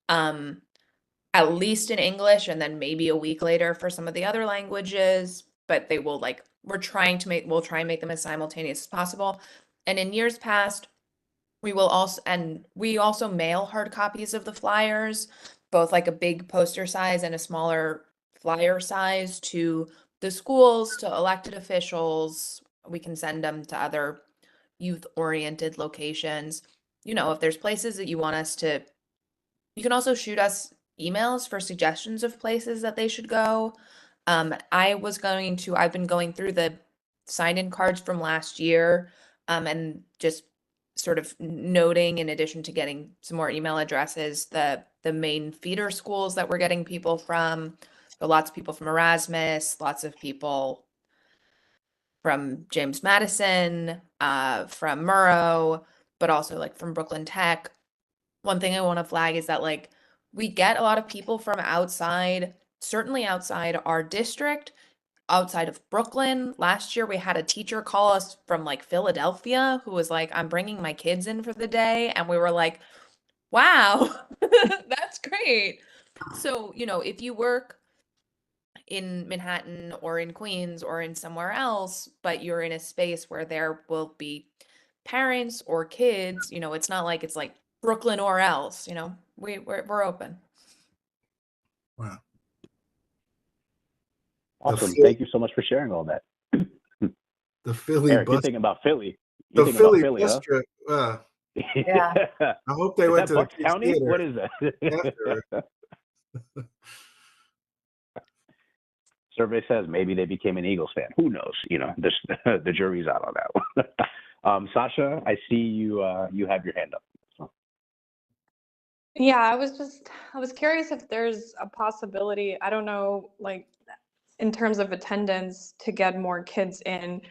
At least in English, and then maybe a week later for some of the other languages, but they will we'll try and make them as simultaneous as possible. And in years past, we also mail hard copies of the flyers, both like a big poster size and a smaller flyer size, to the schools, to elected officials. We can send them to other youth-oriented locations. If there's places that you want us to, you can also shoot us emails for suggestions of places that they should go. I've been going through the sign-in cards from last year, and just sort of noting, in addition to getting some more email addresses, the main feeder schools that we're getting people from. So lots of people from Erasmus, lots of people from James Madison, from Murrow, but also from Brooklyn Tech. One thing I want to flag is that we get a lot of people from outside, certainly outside our district, outside of Brooklyn. Last year we had a teacher call us from Philadelphia who was like, "I'm bringing my kids in for the day." And we were like, "Wow, that's great." So, if you work in Manhattan or in Queens or in somewhere else, but you're in a space where there will be parents or kids, you know, it's not like it's like Brooklyn or else, you know, we're open. Wow. Awesome. Thank you so much for sharing all that. The Philly Eric, bus. you're thinking about Philly. The You're thinking about Philly Philly, bus huh? trip. Yeah. I hope they Is went that to the Bucks King's County? Theater What is that? after. Survey says maybe they became an Eagles fan. Who knows? You know, the jury's out on that one. Sasha, I see you have your hand up. So. Yeah, I was curious if there's a possibility, I don't know, like in terms of attendance to get more kids in.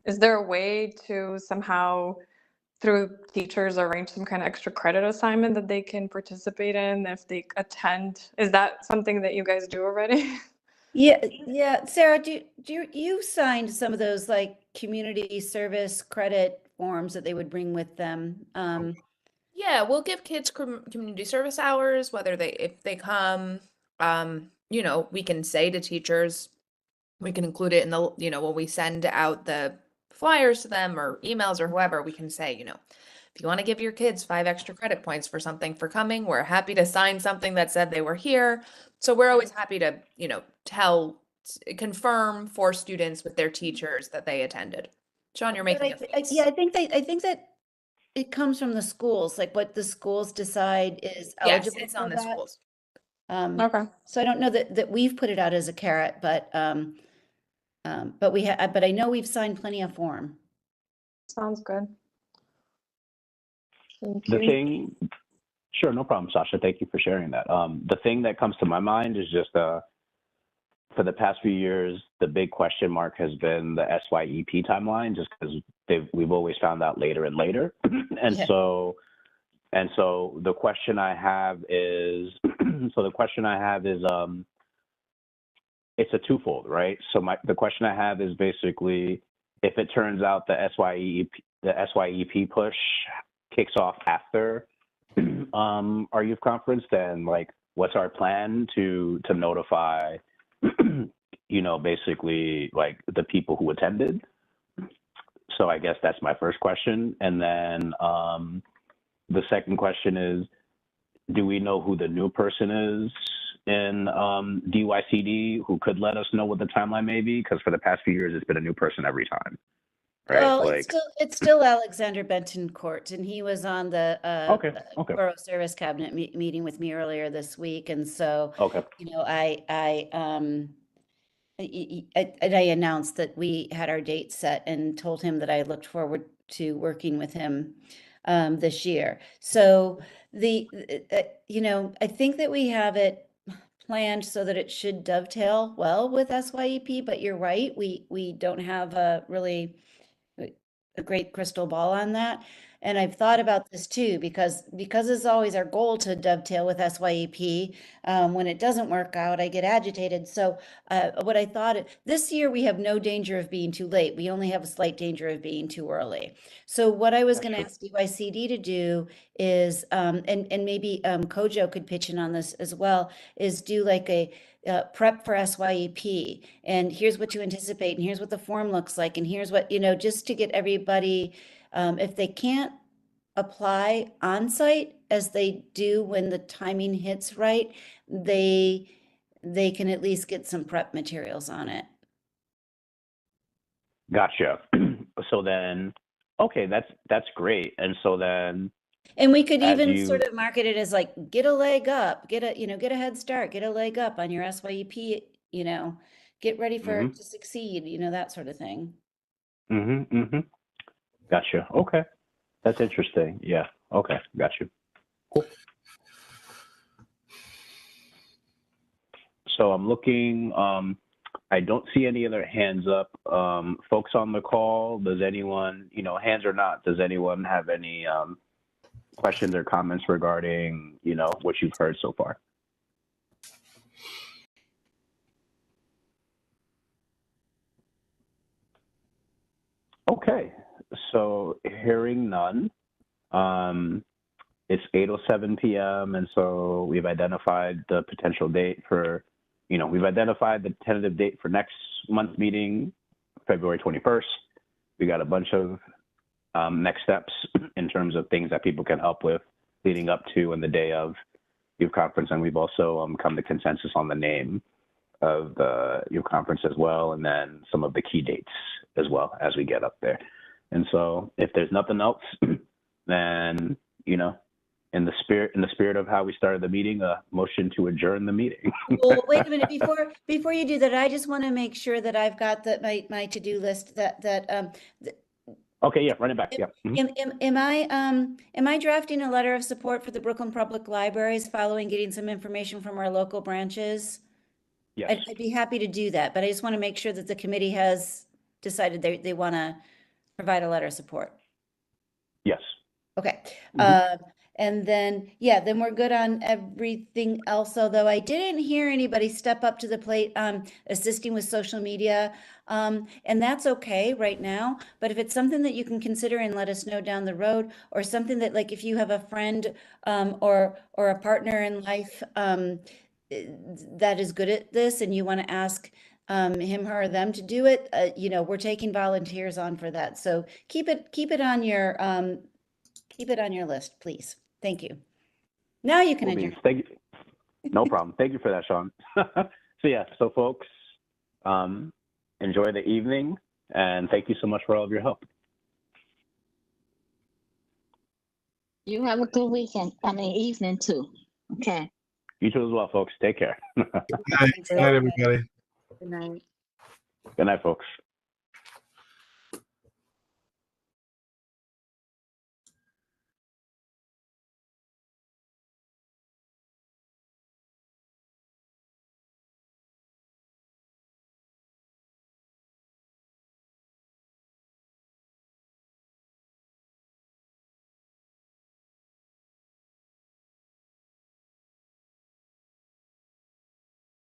Is there a way to somehow through teachers arrange some kind of extra credit assignment that they can participate in if they attend? Is that something that you guys do already? Yeah. Sarah, you signed some of those like community service credit forms that they would bring with them? Yeah, we'll give kids community service hours, whether if they come, you know, we can say to teachers, we can include it in the, you know, when we send out the flyers to them or emails or whoever, we can say, you know, if you want to give your kids 5 extra credit points for something for coming, we're happy to sign something that said they were here. So we're always happy to, you know, confirm for students with their teachers that they attended. Sean, you're making a face. Yeah, I think that it comes from the schools, like what the schools decide is Yes, eligible it's for on the that. schools. Okay. So I don't know that we've put it out as a carrot, but I know we've signed plenty of form. Sounds good. Thank The you. thing, sure, no problem, Sasha. Thank you for sharing that. The thing that comes to my mind is just for the past few years, the big question mark has been the SYEP timeline, just because we've always found out later and later, and Yeah. so the question I have is, it's a twofold, right? So the question I have is basically, if it turns out the SYEP push kicks off after our youth conference, then like, what's our plan to notify, you know, basically like the people who attended? So I guess that's my first question, and then the second question is, do we know who the new person is in DYCD who could let us know what the timeline may be? Because for the past few years, it's been a new person every time, right? Well, Like, it's still Alexander Bentoncourt, and he was on the okay. Borough Service Cabinet meeting with me earlier this week, and so Okay. you know, I announced that we had our date set and told him that I looked forward to working with him this year. So you know, I think that we have it planned so that it should dovetail well with SYEP, but you're right, we don't have a great crystal ball on that. And I've thought about this too, because it's always our goal to dovetail with SYEP. When it doesn't work out, I get agitated. So what I thought, this year we have no danger of being too late. We only have a slight danger of being too early. So what I was going to ask DYCD to do is, and maybe Kojo could pitch in on this as well, is do like a prep for SYEP, and here's what you anticipate, and here's what the form looks like, and here's what, you know, just to get everybody, if they can't apply on site as they do when the timing hits right, they can at least get some prep materials on it. Gotcha. So then, okay, that's great. And so then, and we could even sort of market it as like, get a leg up, get a head start, get a leg up on your SYEP, you know, get ready for it to succeed, you know, that sort of thing. Gotcha. Okay. That's interesting. Yeah. Okay. Got you. Cool. So I'm looking, I don't see any other hands up. Folks on the call, does anyone, you know, hands or not, does anyone have any questions or comments regarding, you know, what you've heard so far? Okay, so hearing none, it's 8:07 p.m. and so we've identified the potential date for, you know, we've identified the tentative date for next month's meeting, February 21st. We got a bunch of next steps in terms of things that people can help with leading up to and the day of youth conference. And we've also come to consensus on the name of the youth conference as well, and then some of the key dates as well as we get up there. And so if there's nothing else, then, you know, in the spirit of how we started the meeting, a motion to adjourn the meeting. Well, wait a minute, before you do that, I just want to make sure that I've got my to-do list Okay, yeah, run it back. Yeah. am I drafting a letter of support for the Brooklyn Public Libraries following getting some information from our local branches? Yes. I'd be happy to do that, but I just want to make sure that the committee has decided they want to provide a letter of support. Yes. Okay. And then, yeah, then we're good on everything else, although I didn't hear anybody step up to the plate assisting with social media. And that's okay right now, but if it's something that you can consider and let us know down the road, or something that, like, if you have a friend or a partner in life that is good at this and you want to ask him, her, or them to do it, you know, we're taking volunteers on for that. So keep it on your list, please. Thank you. Now you can Will be. adjourn. Thank you. No problem. Thank you for that, Sean. So yeah, so folks, enjoy the evening, and thank you so much for all of your help. You have a good weekend. I mean, evening too. Okay. You too as well, folks. Take care. Good night, everybody. Good night. Good night, folks.